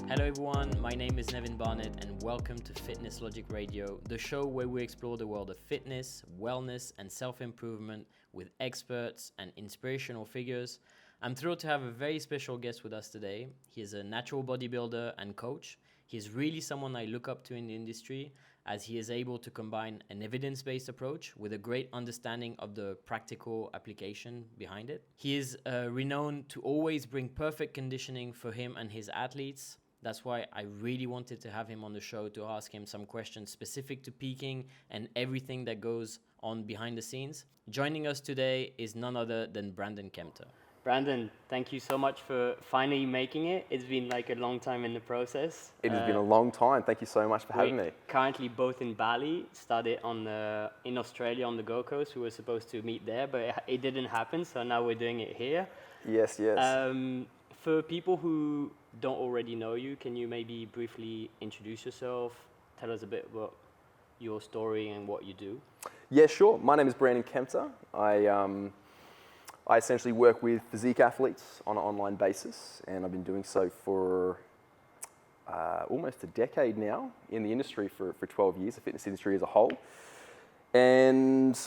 Hello everyone, my name is Nevin Barnett and welcome to Fitnesslogik Radio, the show where we explore the world of fitness, wellness and self-improvement with experts and inspirational figures. I'm thrilled to have a very special guest with us today. He is a natural bodybuilder and coach. He's really someone I look up to in the industry as he is able to combine an evidence-based approach with a great understanding of the practical application behind it. He is renowned to always bring perfect conditioning for him and his athletes. That's why I really wanted to have him on the show to ask him some questions specific to peaking and everything that goes on behind the scenes. Joining us today is none other than Brandon Kempter. Brandon, thank you so much for finally making it. It's been like a long time in the process. It has been a long time. Thank you so much for having me. Currently both in Bali, started in Australia on the Gold Coast. We were supposed to meet there, but it didn't happen, so now we're doing it here. Yes. For people who don't already know you, can you maybe briefly introduce yourself, tell us a bit about your story and what you do? Yeah, sure. My name is Brandon Kempter. I essentially work with physique athletes on an online basis, and I've been doing so for almost a decade now in the industry for 12 years, the fitness industry as a whole. And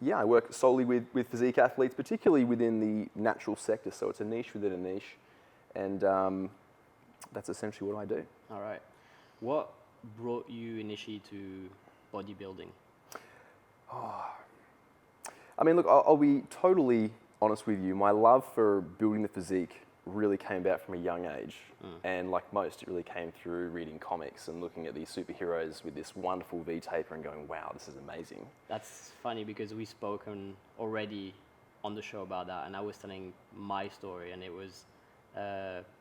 yeah, I work solely with physique athletes, particularly within the natural sector. So it's a niche within a niche, and that's essentially what I do. All right. What brought you initially to bodybuilding? I mean, look, I'll be totally honest with you. My love for building the physique really came about from a young age. And like most, it really came through reading comics and looking at these superheroes with this wonderful V-taper and going, wow, this is amazing. That's funny because we've spoken already on the show about that, and I was telling my story, and it was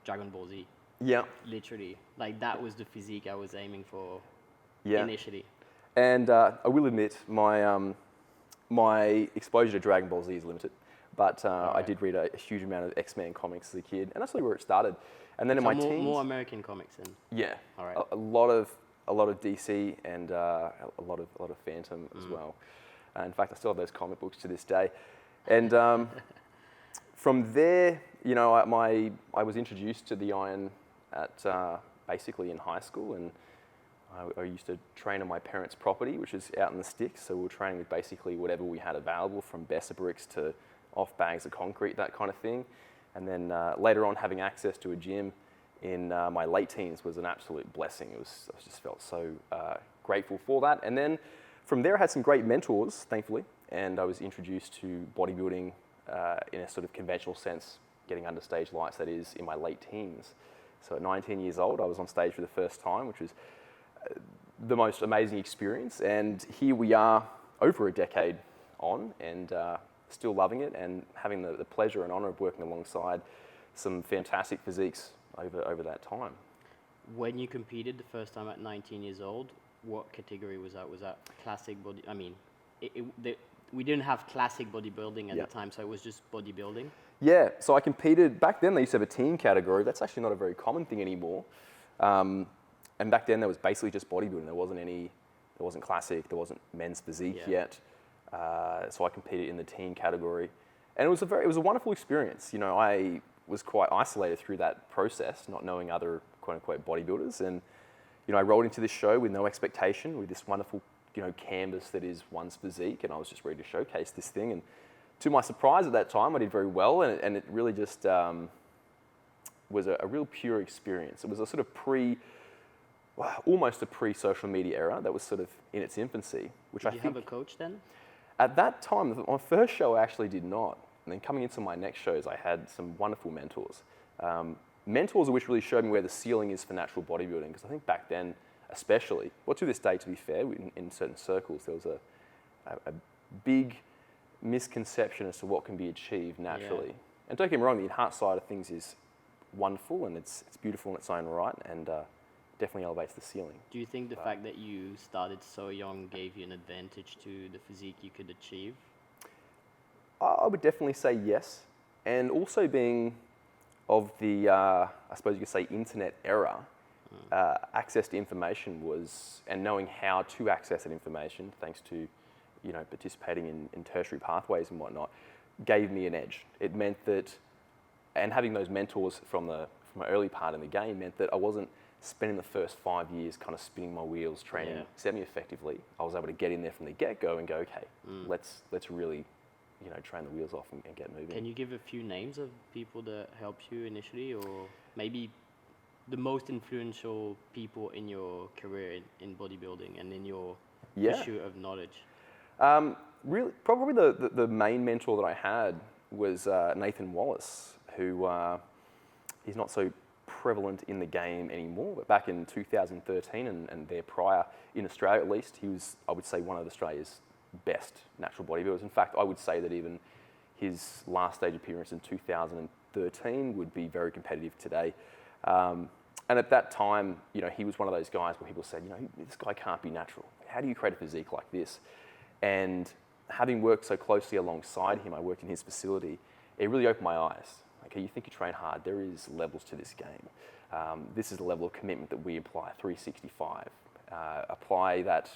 Dragon Ball Z. Yeah. Literally. Like, that was the physique I was aiming for initially. And I will admit, my exposure to Dragon Ball Z is limited, but I did read a huge amount of X-Men comics as a kid, and that's really where it started. And then in my teens, more American comics then. Yeah, all right. a lot of DC and a lot of Phantom as well. In fact, I still have those comic books to this day. And from there, you know, I was introduced to the iron at basically in high school, and I used to train on my parents' property, which is out in the sticks. So we were training with basically whatever we had available, from Besser bricks to off bags of concrete, that kind of thing. And then later on, having access to a gym in my late teens was an absolute blessing. I just felt so grateful for that. And then from there, I had some great mentors, thankfully, and I was introduced to bodybuilding in a sort of conventional sense, getting under stage lights, that is, in my late teens. So at 19 years old, I was on stage for the first time, which was the most amazing experience, and here we are over a decade on, and still loving it and having the pleasure and honor of working alongside some fantastic physiques over that time. When you competed the first time at 19 years old, what category was that? Was that classic body? I mean, we didn't have classic bodybuilding at the time, so it was just bodybuilding. Yeah, so I competed, back then they used to have a team category. That's actually not a very common thing anymore. And back then there was basically just bodybuilding. There wasn't classic, there wasn't men's physique yet. So I competed in the teen category, and it was a wonderful experience. You know, I was quite isolated through that process, not knowing other quote unquote bodybuilders, and you know, I rolled into this show with no expectation, with this wonderful, you know, canvas that is one's physique, and I was just ready to showcase this thing. And to my surprise, at that time, I did very well, and it really just was a real pure experience. It was a sort of almost a pre-social media era that was sort of in its infancy, which I think... Did you have a coach then? At that time, my first show I actually did not. And then coming into my next shows, I had some wonderful mentors. Mentors which really showed me where the ceiling is for natural bodybuilding, because I think back then, especially, well, to this day, to be fair, in certain circles, there was a big misconception as to what can be achieved naturally. Yeah. And don't get me wrong, the enhanced side of things is wonderful, and it's beautiful in its own right, and definitely elevates the ceiling. Do you think the fact that you started so young gave you an advantage to the physique you could achieve? I would definitely say yes. And also being of the, I suppose you could say, internet era, access to information and knowing how to access that information, thanks to, you know, participating in tertiary pathways and whatnot, gave me an edge. It meant that, and having those mentors from the my early part in the game meant that I wasn't spending the first 5 years kind of spinning my wheels, training semi-effectively. I was able to get in there from the get-go and go, okay, let's really, train the wheels off and get moving. Can you give a few names of people that helped you initially, or maybe the most influential people in your career in bodybuilding and in your pursuit of knowledge? Really, probably the main mentor that I had was Nathan Wallace, who is not so prevalent in the game anymore, but back in 2013 and there prior, in Australia at least, he was, I would say, one of Australia's best natural bodybuilders. In fact, I would say that even his last stage appearance in 2013 would be very competitive today. And at that time, he was one of those guys where people said, this guy can't be natural. How do you create a physique like this? And having worked so closely alongside him, I worked in his facility, it really opened my eyes. Okay, you think you train hard, there is levels to this game. This is the level of commitment that we apply, 365. Apply that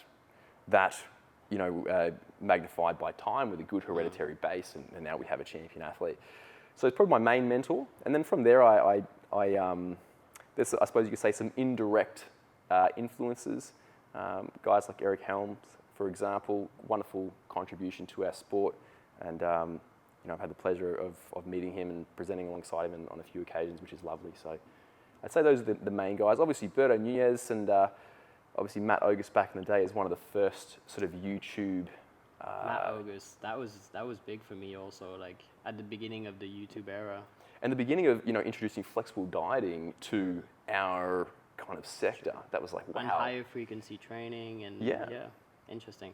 magnified by time with a good hereditary base, and now we have a champion athlete. So it's probably my main mentor. And then from there, there's, I suppose you could say, some indirect influences. Guys like Eric Helms, for example, wonderful contribution to our sport. And I've had the pleasure of meeting him and presenting alongside him on a few occasions, which is lovely. So I'd say those are the main guys. Obviously, Berto Nunez and obviously Matt Ogus back in the day is one of the first sort of YouTube. Matt Ogus, that was big for me also, like at the beginning of the YouTube era. And the beginning of introducing flexible dieting to our kind of sector, that was like, wow. And higher frequency training and interesting.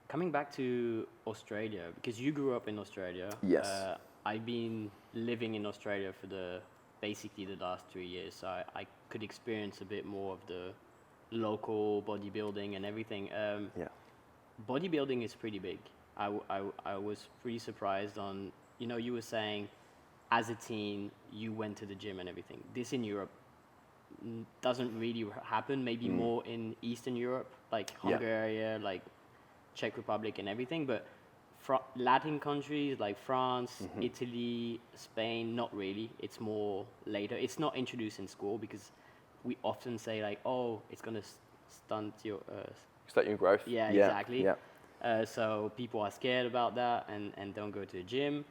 Coming back to Australia, because you grew up in Australia. Yes. I've been living in Australia for basically the last 3 years, so I could experience a bit more of the local bodybuilding and everything. Bodybuilding is pretty big. I was pretty surprised on, you were saying as a teen, you went to the gym and everything. This in Europe doesn't really happen, maybe more in Eastern Europe, like Hungary, like Czech Republic and everything, but Latin countries like France, Italy, Spain, not really. It's more later. It's not introduced in school because we often say like, oh, it's going to stunt your... Stunt your growth. Yeah, exactly. Yeah. So people are scared about that and don't go to the gym.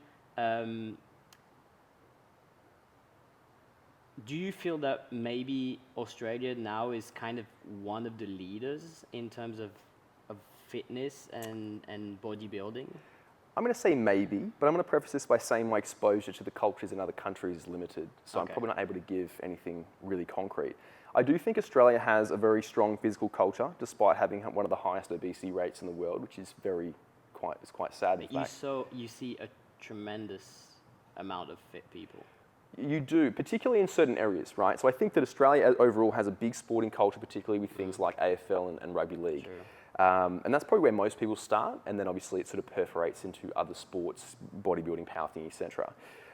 Do you feel that maybe Australia now is kind of one of the leaders in terms of fitness and bodybuilding? I'm going to say maybe, but I'm going to preface this by saying my exposure to the cultures in other countries is limited, so I'm probably not able to give anything really concrete. I do think Australia has a very strong physical culture, despite having one of the highest obesity rates in the world, which is quite sad. You see a tremendous amount of fit people. You do, particularly in certain areas, right? So I think that Australia overall has a big sporting culture, particularly with things like AFL and rugby league. Sure. And that's probably where most people start, and then obviously it sort of perforates into other sports, bodybuilding, powerlifting, etc.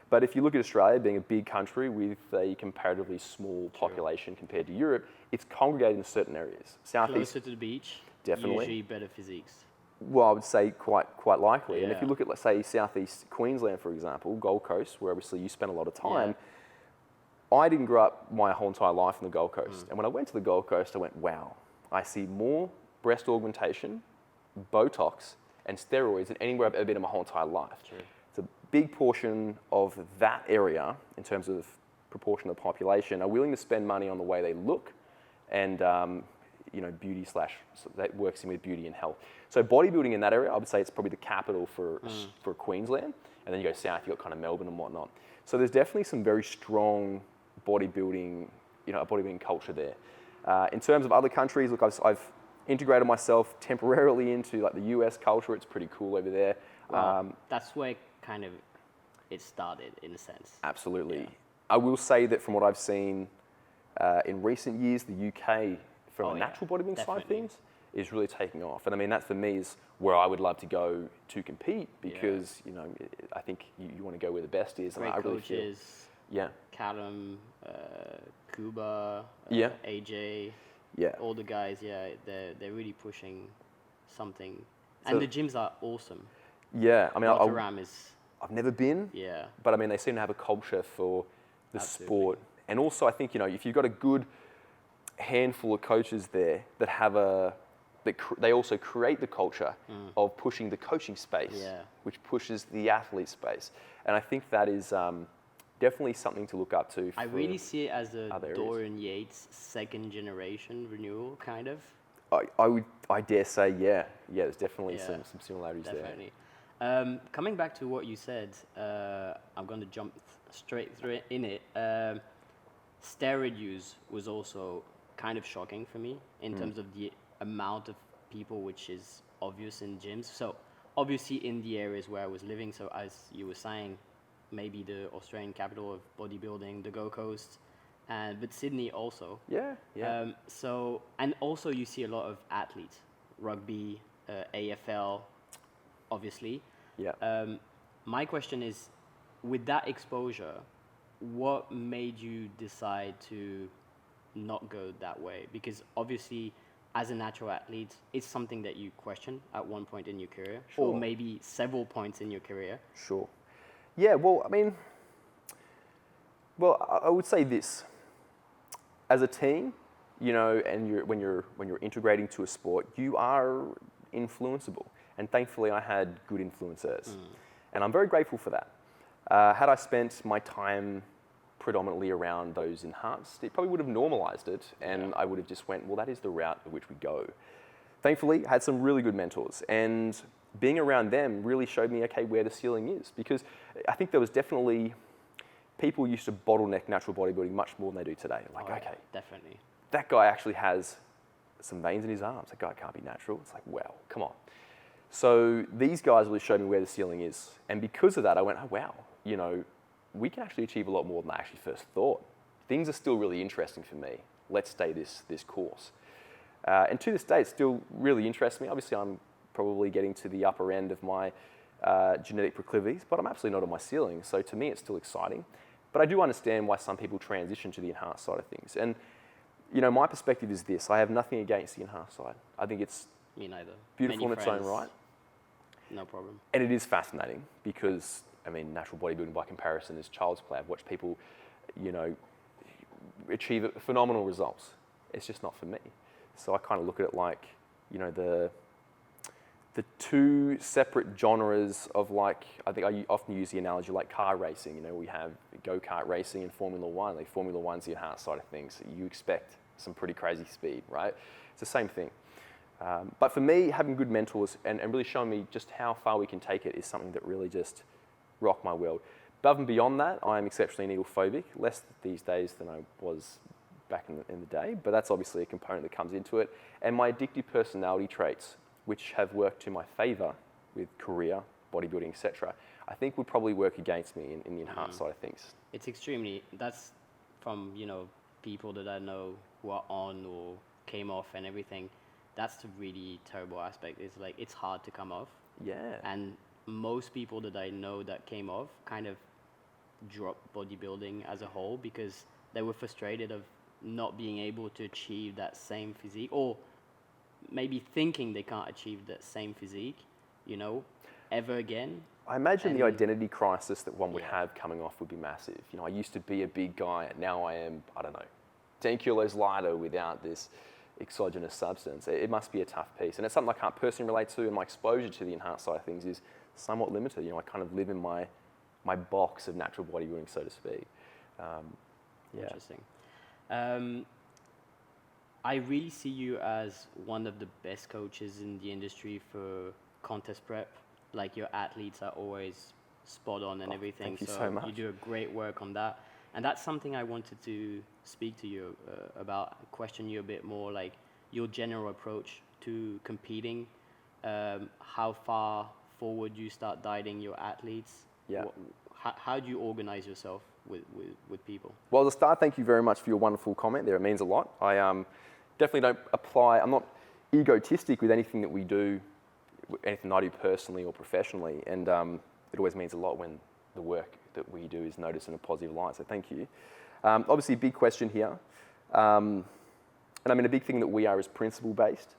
But if you look at Australia being a big country with a comparatively small population compared to Europe, it's congregated in certain areas. Southeast, closer to the beach, definitely. Usually better physiques. Well, I would say quite likely. Yeah. And if you look at, let's say, Southeast Queensland, for example, Gold Coast, where obviously you spend a lot of time, I didn't grow up my whole entire life in the Gold Coast. And when I went to the Gold Coast, I went, wow, I see more breast augmentation, Botox, and steroids than anywhere I've ever been in my whole entire life. True. It's a big portion of that area, in terms of proportion of the population, are willing to spend money on the way they look and beauty / so that works in with beauty and health. So bodybuilding in that area, I would say it's probably the capital for Queensland. And then you go south, you've got kind of Melbourne and whatnot. So there's definitely some very strong bodybuilding, a bodybuilding culture there. In terms of other countries, look, I've integrated myself temporarily into like the US culture. It's pretty cool over there. Well, that's where kind of it started in a sense. Absolutely. Yeah. I will say that from what I've seen in recent years, the UK, from a natural bodybuilding side of things, is really taking off. And I mean, that for me is where I would love to go to compete because, I think you want to go where the best is. Great and I really coaches, feel, Callum, Kuba, AJ, all the guys, they're really pushing something. And the gyms are awesome. Yeah, I mean, Rotterdam is... I've never been, but I mean, they seem to have a culture for the Absolutely. sport. And also I think, if you've got a good handful of coaches there that have they also create the culture of pushing the coaching space, which pushes the athlete space. And I think that is definitely something to look up to. I really see it as a other areas. Dorian Yates second generation renewal, kind of. I dare say, yeah, there's definitely some similarities Definitely. Coming back to what you said, I'm going to jump straight through it in it. Steroid use was also kind of shocking for me in terms of the amount of people, which is obvious in gyms. So obviously in the areas where I was living, so as you were saying, maybe the Australian capital of bodybuilding, the Gold Coast, but Sydney also. Yeah. So, and also you see a lot of athletes, rugby, AFL, obviously. Yeah. My question is, with that exposure, what made you decide to not go that way? Because obviously, as a natural athlete, it's something that you question at one point in your career, or maybe several points in your career. Sure. Yeah, well, I would say this. As a team, and when you're integrating to a sport, you are influenceable. And thankfully, I had good influencers. And I'm very grateful for that. Had I spent my time predominantly around those enhanced, it probably would have normalized it, and I would have just went, well, that is the route at which we go. Thankfully, I had some really good mentors, and being around them really showed me, okay, where the ceiling is. Because I think there was definitely, people used to bottleneck natural bodybuilding much more than they do today. Like, okay, definitely. that guy actually has some veins in his arms. That guy can't be natural. It's like, well, come on. So these guys really showed me where the ceiling is. And because of that, I went, oh, wow, we can actually achieve a lot more than I actually first thought. Things are still really interesting for me. Let's stay this course. And to this day, it still really interests me. Obviously, I'm probably getting to the upper end of my genetic proclivities, but I'm absolutely not on my ceiling. So to me, it's still exciting. But I do understand why some people transition to the enhanced side of things. And, my perspective is this. I have nothing against the enhanced side. I think it's Me neither. beautiful in its own right. No problem. And it is fascinating because, natural bodybuilding by comparison is child's play. I've watched people, achieve phenomenal results. It's just not for me. So I kind of look at it like, the two separate genres of I think I often use the analogy like car racing. We have go-kart racing and Formula One. Like Formula One's the enhanced side of things. You expect some pretty crazy speed, right? It's the same thing. But for me, having good mentors and really showing me just how far we can take it is something that really just rocked my world. Above and beyond that, I am exceptionally needle phobic, less these days than I was back in the day, but that's obviously a component that comes into it. And my addictive personality traits, which have worked to my favor with career, bodybuilding, etc., I think would probably work against me in the enhanced side of things. It's that's from, people that I know who are on or came off and everything. That's the really terrible aspect. It's like, it's hard to come off. Yeah. And most people that I know that came off kind of dropped bodybuilding as a whole because they were frustrated of not being able to achieve that same physique, or maybe thinking they can't achieve that same physique, ever again. I imagine the identity crisis that one would have coming off would be massive. I used to be a big guy, and now I am, 10 kilos lighter without this exogenous substance. It must be a tough piece. And it's something I can't personally relate to, and my exposure to the enhanced side of things is somewhat limited. I kind of live in my box of natural bodybuilding, so to speak. Interesting. I really see you as one of the best coaches in the industry for contest prep. Like, your athletes are always spot on and everything. Thank you so much. You do a great work on that. And that's something I wanted to speak to you about, question you a bit more, like your general approach to competing, how far forward you start guiding your athletes. Yeah. How do you organize yourself with people? Well, to start, thank you very much for your wonderful comment there. It means a lot. I definitely don't I'm not egotistic with anything that we do, anything I do personally or professionally. And it always means a lot when the work that we do is noticed in a positive light. So thank you. Obviously, a big question here. And a big thing that we are is principle-based.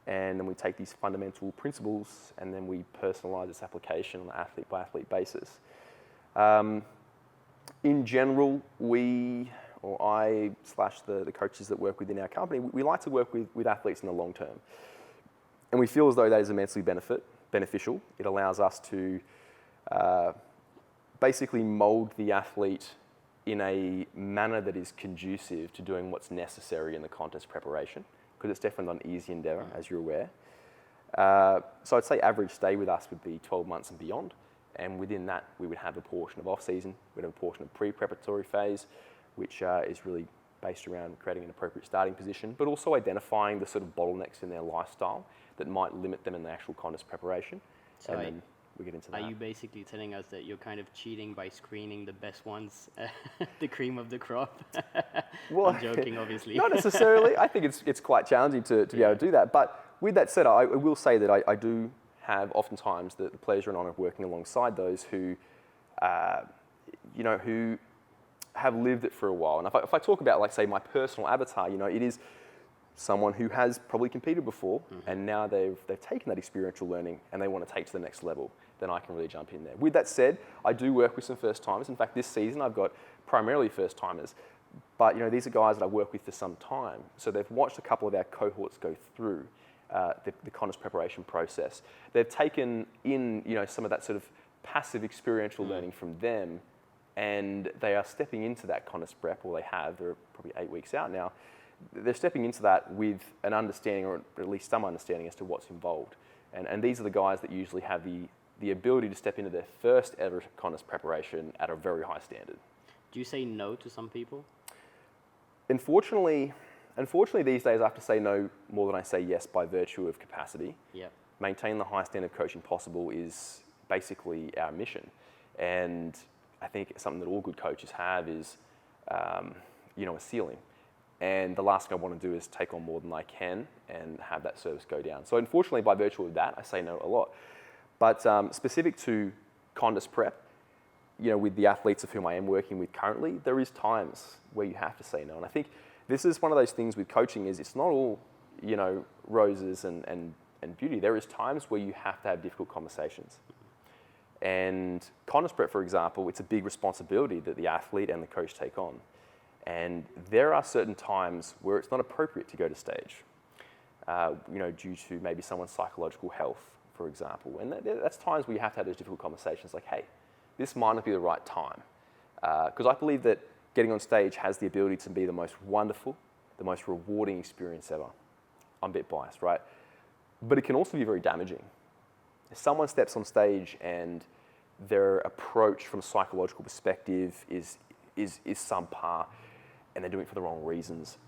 And then we take these fundamental principles and then we personalize its application on an athlete-by-athlete basis. In general, I / the coaches that work within our company, we like to work with athletes in the long term. And we feel as though that is immensely beneficial. It allows us to basically mold the athlete in a manner that is conducive to doing what's necessary in the contest preparation, because it's definitely not an easy endeavor, as you're aware. So I'd say average stay with us would be 12 months and beyond. And within that, we would have a portion of off-season, we'd have a portion of pre-preparatory phase, which is really based around creating an appropriate starting position, but also identifying the sort of bottlenecks in their lifestyle that might limit them in the actual contest preparation. So and then we get into that. Are you basically telling us that you're kind of cheating by screening the best ones, the cream of the crop? Well, I'm joking, obviously. Not necessarily. I think it's quite challenging to be able to do that. But with that said, I will say that I do have oftentimes the pleasure and honour of working alongside those who, who have lived it for a while. And if I talk about, like, say, my personal avatar, it is someone who has probably competed before, and now they've taken that experiential learning and they want to take to the next level, then I can really jump in there. With that said, I do work with some first-timers. In fact, this season I've got primarily first-timers, but these are guys that I've worked with for some time. So they've watched a couple of our cohorts go through the contest preparation process. They've taken in some of that sort of passive experiential learning from them, and they are stepping into that contest prep, or they have. They're probably 8 weeks out now. They're stepping into that with an understanding, or at least some understanding, as to what's involved. And these are the guys that usually have the ability to step into their first ever contest preparation at a very high standard. Do you say no to some people? Unfortunately, these days I have to say no more than I say yes by virtue of capacity. Yep. Maintain the highest standard of coaching possible is basically our mission. And I think something that all good coaches have is, a ceiling. And the last thing I want to do is take on more than I can and have that service go down. So unfortunately, by virtue of that, I say no a lot. But specific to contest prep, with the athletes of whom I am working with currently, there is times where you have to say no. And I think this is one of those things with coaching is it's not all, roses and beauty. There is times where you have to have difficult conversations. And contest prep, for example, it's a big responsibility that the athlete and the coach take on. And there are certain times where it's not appropriate to go to stage, due to maybe someone's psychological health, for example. And that's times where you have to have those difficult conversations like, hey, this might not be the right time. Because I believe that getting on stage has the ability to be the most wonderful, the most rewarding experience ever. I'm a bit biased, right? But it can also be very damaging. If someone steps on stage and their approach from a psychological perspective is subpar, and they're doing it for the wrong reasons,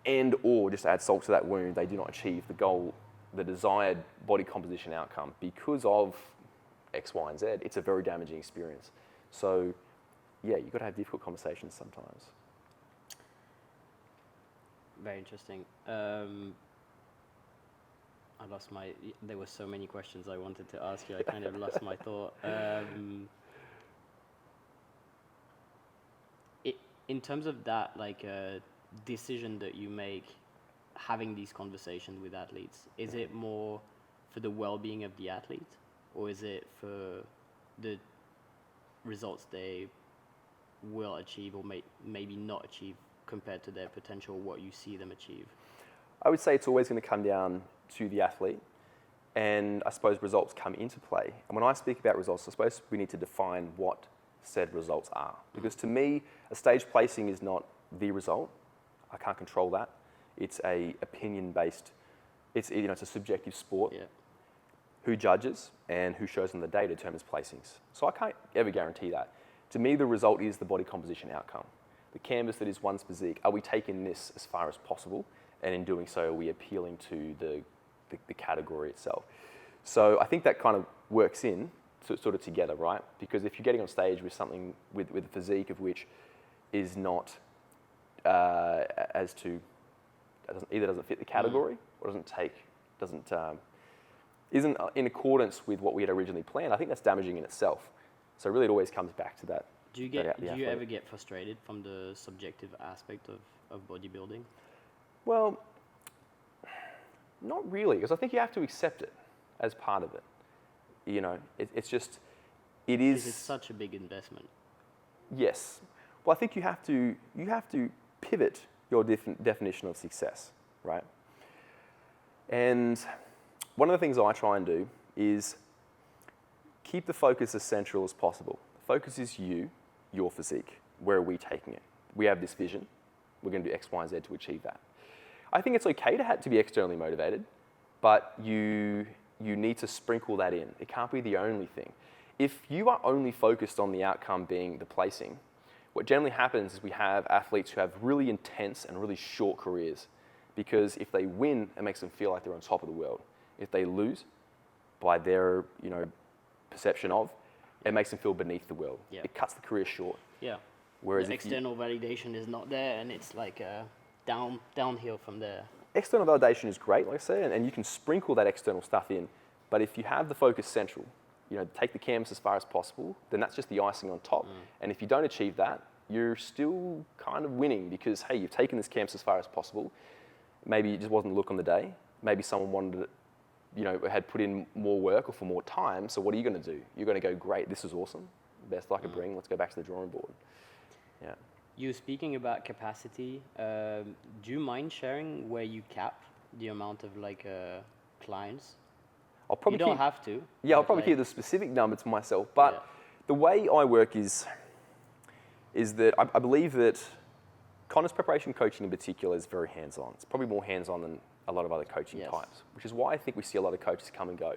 and or just to add salt to that wound, they do not achieve the goal, the desired body composition outcome because of X, Y, and Z, it's a very damaging experience. So yeah, you've got to have difficult conversations sometimes. Very interesting. There were so many questions I wanted to ask you, I kind of lost my thought. In terms of that, like decision that you make, having these conversations with athletes, is it more for the well-being of the athlete, or is it for the results they will achieve or maybe not achieve compared to their potential, what you see them achieve? I would say it's always going to come down to the athlete, and I suppose results come into play. And when I speak about results, I suppose we need to define what said results are. Because to me, a stage placing is not the result. I can't control that. It's a opinion-based, it's a subjective sport. Yeah. Who judges and who shows on the day determines placings. So I can't ever guarantee that. To me, the result is the body composition outcome. The canvas that is one's physique. Are we taking this as far as possible? And in doing so, are we appealing to the category itself? So I think that kind of works in sort of together, right? Because if you're getting on stage with something with a physique of which is not doesn't fit the category or isn't in accordance with what we had originally planned, I think that's damaging in itself. So really, it always comes back to that. Do you ever get frustrated from the subjective aspect of bodybuilding? Well, not really, because I think you have to accept it as part of it. It's just, it is... It's such a big investment. Yes. Well, I think you have to pivot your definition of success, right? And one of the things I try and do is keep the focus as central as possible. The focus is you, your physique. Where are we taking it? We have this vision. We're going to do X, Y, and Z to achieve that. I think it's okay to be externally motivated, but you need to sprinkle that in. It can't be the only thing. If you are only focused on the outcome being the placing, what generally happens is we have athletes who have really intense and really short careers, because if they win, it makes them feel like they're on top of the world. If they lose, by their perception of, it makes them feel beneath the world. Yeah. It cuts the career short. Yeah. Whereas the external validation is not there, and it's like downhill from there. External validation is great, like I said, and you can sprinkle that external stuff in. But if you have the focus central, take the canvas as far as possible, then that's just the icing on top. And if you don't achieve that, you're still kind of winning, because, hey, you've taken this canvas as far as possible. Maybe it just wasn't the look on the day. Maybe someone wanted it, had put in more work or for more time. So what are you going to do? You're going to go, great, this is awesome. Best I could bring. Let's go back to the drawing board. Yeah. You speaking about capacity, do you mind sharing where you cap the amount of clients? I'll probably you don't have to. Yeah, I'll probably keep the specific number to myself. But the way I work is that I believe that contest preparation coaching in particular is very hands-on. It's probably more hands-on than a lot of other coaching types, which is why I think we see a lot of coaches come and go.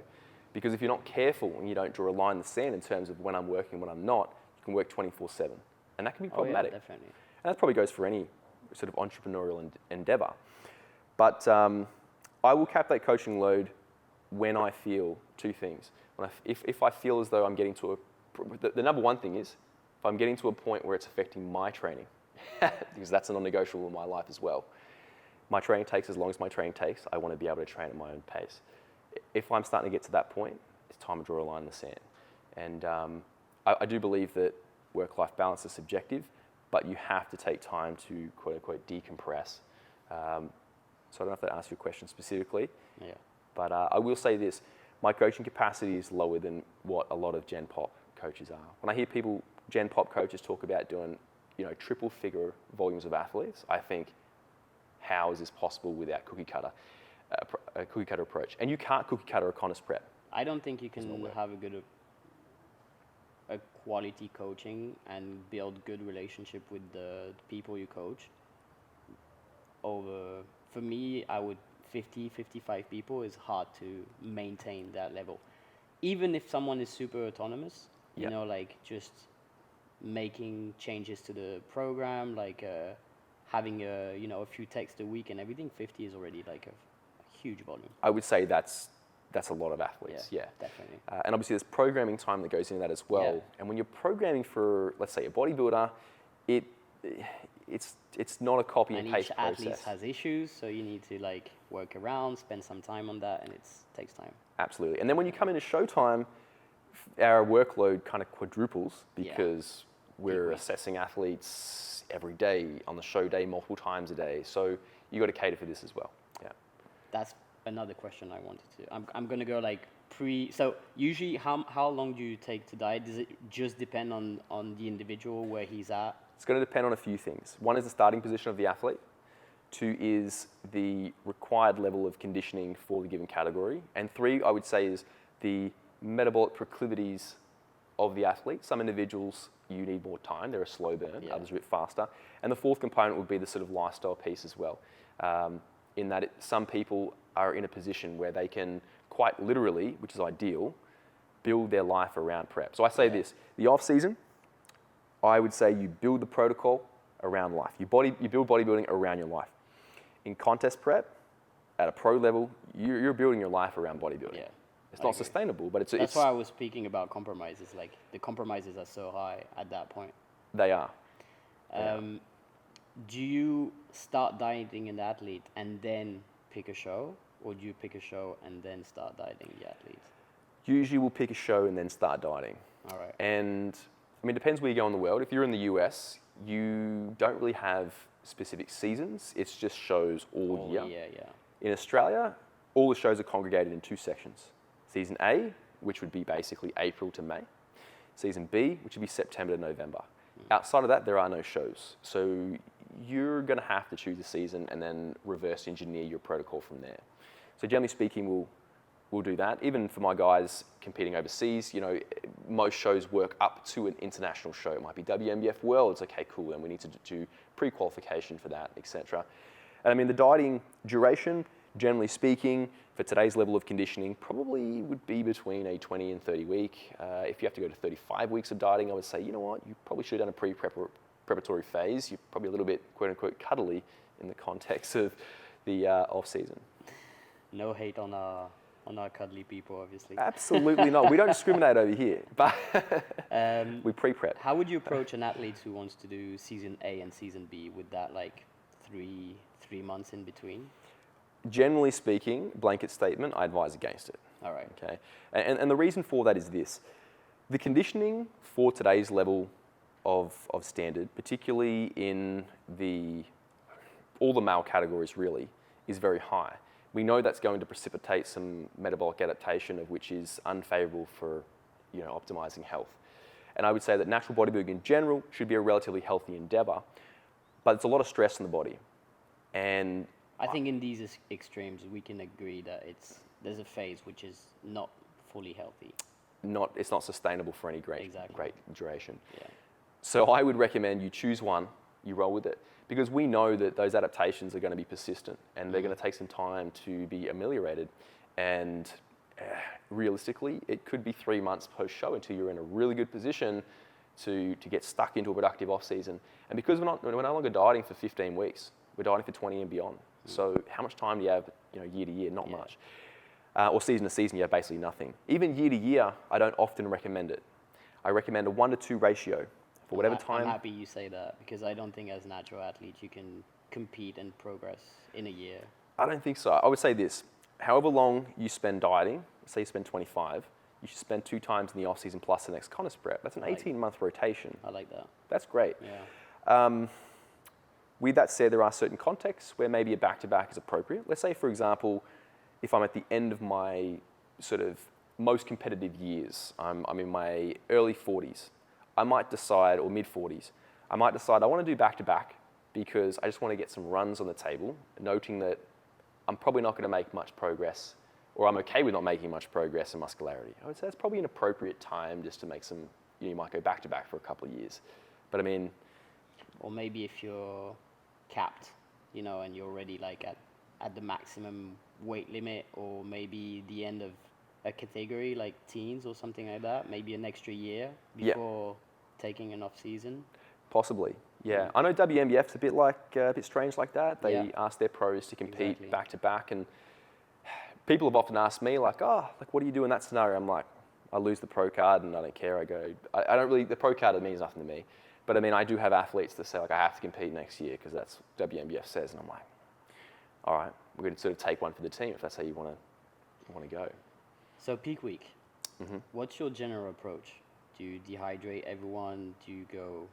Because if you're not careful and you don't draw a line in the sand in terms of when I'm working and when I'm not, you can work 24/7. And that can be problematic. Oh, yeah, definitely. And that probably goes for any sort of entrepreneurial endeavor. But I will cap that coaching load when I feel two things. If I feel as though I'm getting to the number one thing is, if I'm getting to a point where it's affecting my training, because that's a non-negotiable in my life as well. My training takes as long as my training takes. I want to be able to train at my own pace. If I'm starting to get to that point, it's time to draw a line in the sand. And I do believe that work-life balance is subjective, but you have to take time to quote-unquote decompress. So I don't know if that answers your question specifically, but I will say this, my coaching capacity is lower than what a lot of Gen Pop coaches are. When I hear Gen Pop coaches talk about doing triple figure volumes of athletes, I think, how is this possible without a cookie cutter approach? And you can't cookie cutter a contest prep. I don't think you can have a quality coaching and build good relationship with the people you coach. For me, 55 people is hard to maintain that level. Even if someone is super autonomous, just making changes to the program, having a few texts a week and everything, 50 is already a huge volume. I would say that's a lot of athletes, yeah. Definitely. And obviously there's programming time that goes into that as well. Yeah. And when you're programming for, let's say, a bodybuilder, it's not a copy and paste process. And each athlete has issues, so you need to work around, spend some time on that, and it takes time. Absolutely. And then when you come into showtime, our workload kind of quadruples because we're assessing athletes every day on the show day, multiple times a day. So you got to cater for this as well. Yeah. That's another question I wanted to. I'm gonna go So usually, how long do you take to diet? Does it just depend on the individual where he's at? It's going to depend on a few things. One is the starting position of the athlete. Two is the required level of conditioning for the given category. And three, I would say, is the metabolic proclivities of the athlete. Some individuals, you need more time. They're a slow burn. Others are a bit faster. And the fourth component would be the sort of lifestyle piece as well. In that some people are in a position where they can quite literally, which is ideal, build their life around prep. So I say this, the off season, I would say you build the protocol around life. You build bodybuilding around your life. In contest prep, at a pro level, you're building your life around bodybuilding. Yeah, it's not sustainable, but it's... That's why I was speaking about compromises. The compromises are so high at that point. They are. Do you start dieting an athlete and then pick a show? Or do you pick a show and then start dieting the athletes? Usually we'll pick a show and then start dieting. All right. And it depends where you go in the world. If you're in the US, you don't really have specific seasons. It's just shows all year. Yeah. In Australia, all the shows are congregated in two sections. Season A, which would be basically April to May. Season B, which would be September to November. Outside of that, there are no shows. So you're going to have to choose a season and then reverse engineer your protocol from there. So generally speaking, we'll do that. Even for my guys competing overseas, most shows work up to an international show. It might be WMBF Worlds. Okay, cool. And we need to do pre-qualification for that, etc. And I mean, the dieting duration, generally speaking, for today's level of conditioning, probably would be between a 20 and 30 week. If you have to go to 35 weeks of dieting, I would say, you know what, you probably should have done a pre-preparatory phase. You're probably a little bit, quote unquote, cuddly in the context of the off season. No hate on our cuddly people, obviously. Absolutely not. We don't discriminate over here, but we pre-prep. How would you approach an athlete who wants to do season A and season B with that, like, three months in between? Generally speaking, blanket statement, I advise against it. All right. Okay. And the reason for that is this. The conditioning for today's level of standard, particularly in all the male categories really, is very high. We know that's going to precipitate some metabolic adaptation of which is unfavorable for optimizing health. And I would say that natural bodybuilding in general should be a relatively healthy endeavor, but it's a lot of stress on the body. And I think in these extremes, we can agree that there's a phase which is not fully healthy. It's not sustainable for any great duration. Yeah. So I would recommend you choose one, you roll with it, because we know that those adaptations are going to be persistent and they're going to take some time to be ameliorated. And realistically, it could be 3 months post-show until you're in a really good position to get stuck into a productive off-season. And because we're no longer dieting for 15 weeks, we're dieting for 20 and beyond. So how much time do you have, year to year? Not much. Or season to season, you have basically nothing. Even year to year, I don't often recommend it. I recommend a 1-to-2 ratio for whatever time. I'm happy you say that, because I don't think as a natural athlete you can compete and progress in a year. I don't think so. I would say this. However long you spend dieting, say you spend 25, you should spend 2 times in the off-season plus the next contest prep. That's an 18-month rotation. I like that. That's great. Yeah. With that said, there are certain contexts where maybe a back-to-back is appropriate. Let's say, for example, if I'm at the end of my sort of most competitive years, I'm in my early 40s, I might decide, or mid-40s, I might decide I want to do back-to-back because I just want to get some runs on the table, noting that I'm probably not going to make much progress, or I'm okay with not making much progress in muscularity. I would say that's probably an appropriate time just to make some, you might go back-to-back for a couple of years. But I mean... Or maybe if you're capped, and you're already like at the maximum weight limit, or maybe the end of a category like teens or something like that, maybe an extra year before taking an off season. Possibly, yeah. I know WMBF's a bit strange like that. They ask their pros to compete back to back, and people have often asked me what do you do in that scenario? I'm like, I lose the pro card and I don't care. I don't really, the pro card means nothing to me. But I mean, I do have athletes that say, I have to compete next year because that's what WMBF says. And I'm like, all right, we're going to sort of take one for the team if that's how you want to go. So peak week, what's your general approach? Do you dehydrate everyone? Do you go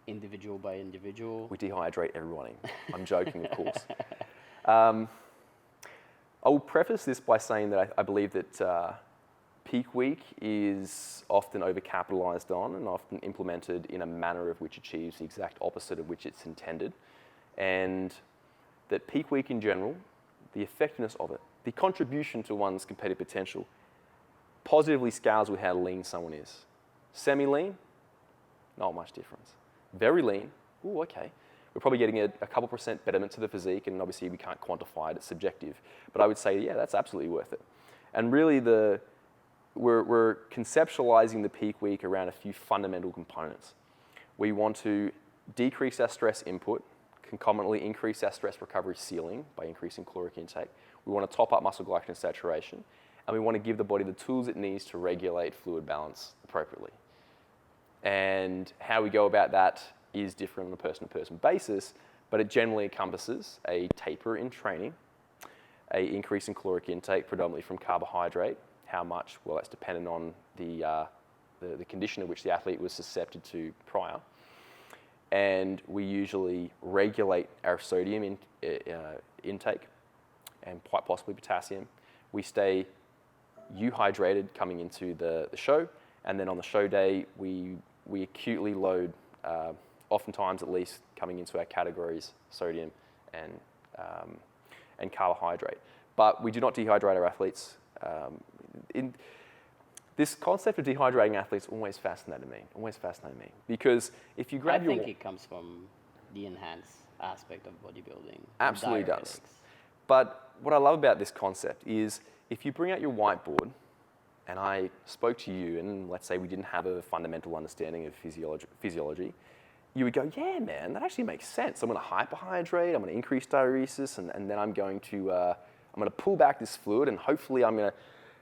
individual by individual? We dehydrate everyone. I'm joking, of course. I will preface this by saying that I believe that peak week is often overcapitalized on and often implemented in a manner of which achieves the exact opposite of which it's intended. And that peak week in general, the effectiveness of it, the contribution to one's competitive potential, positively scales with how lean someone is. Semi-lean, not much difference. Very lean, ooh, okay. We're probably getting a couple % betterment to the physique, and obviously we can't quantify it, it's subjective. But I would say, yeah, that's absolutely worth it. And really we're conceptualizing the peak week around a few fundamental components. We want to decrease our stress input, concomitantly increase our stress recovery ceiling by increasing caloric intake. We want to top up muscle glycogen saturation, and we want to give the body the tools it needs to regulate fluid balance appropriately. And how we go about that is different on a person-to-person basis, but it generally encompasses a taper in training, an increase in caloric intake, predominantly from carbohydrate. How much? Well, that's dependent on the condition in which the athlete was susceptible to prior. And we usually regulate our sodium intake and quite possibly potassium. We stay euhydrated coming into the show, and then on the show day, we acutely load oftentimes at least coming into our categories, sodium and carbohydrate. But we do not dehydrate our athletes. This concept of dehydrating athletes always fascinated me, because if you grab I think it comes from the enhanced aspect of bodybuilding. Absolutely does. But what I love about this concept is if you bring out your whiteboard and I spoke to you and let's say we didn't have a fundamental understanding of physiology, you would go, yeah, man, that actually makes sense. I'm going to hyperhydrate, I'm going to increase diuresis, and then I'm going to pull back this fluid, and hopefully I'm going to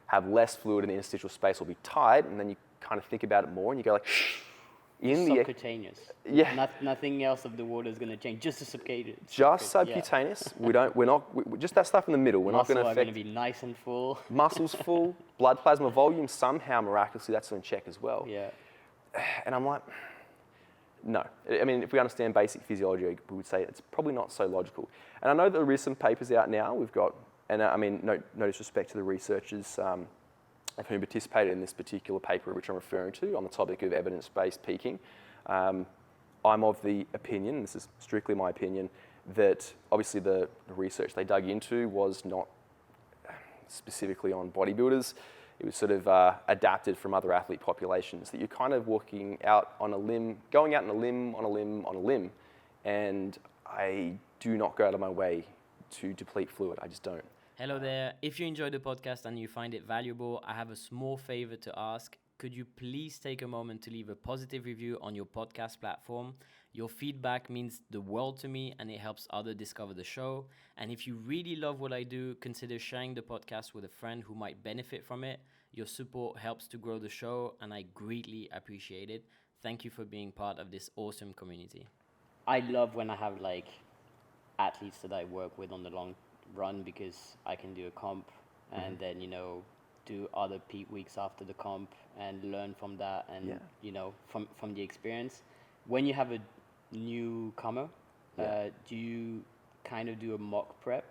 have less fluid in the interstitial space will be tight, and then you kind of think about it more and you go like, subcutaneous. Yeah. Nothing else of the water is going to change. Just the subcutaneous. Just subcutaneous. Yeah. Just that stuff in the middle. We're not going to affect. Muscle are going to be nice and full. Muscles full. Blood plasma volume somehow miraculously that's in check as well. Yeah. And I'm like, no. I mean, if we understand basic physiology, we would say it's probably not so logical. And I know there is some papers out now. We've got, and I mean, no disrespect to the researchers of whom participated in this particular paper which I'm referring to on the topic of evidence-based peaking. I'm of the opinion, this is strictly my opinion, that obviously the research they dug into was not specifically on bodybuilders. It was sort of adapted from other athlete populations, that you're kind of walking out on a limb, going out on a limb, and I do not go out of my way to deplete fluid. I just don't. Hello there. If you enjoy the podcast and you find it valuable, I have a small favor to ask. Could you please take a moment to leave a positive review on your podcast platform? Your feedback means the world to me and it helps others discover the show. And if you really love what I do, consider sharing the podcast with a friend who might benefit from it. Your support helps to grow the show and I greatly appreciate it. Thank you for being part of this awesome community. I love when I have like athletes that I work with on the long run, because I can do a comp and then, you know, do other peak weeks after the comp and learn from that and, you know, from the experience. When you have a newcomer, do you kind of do a mock prep,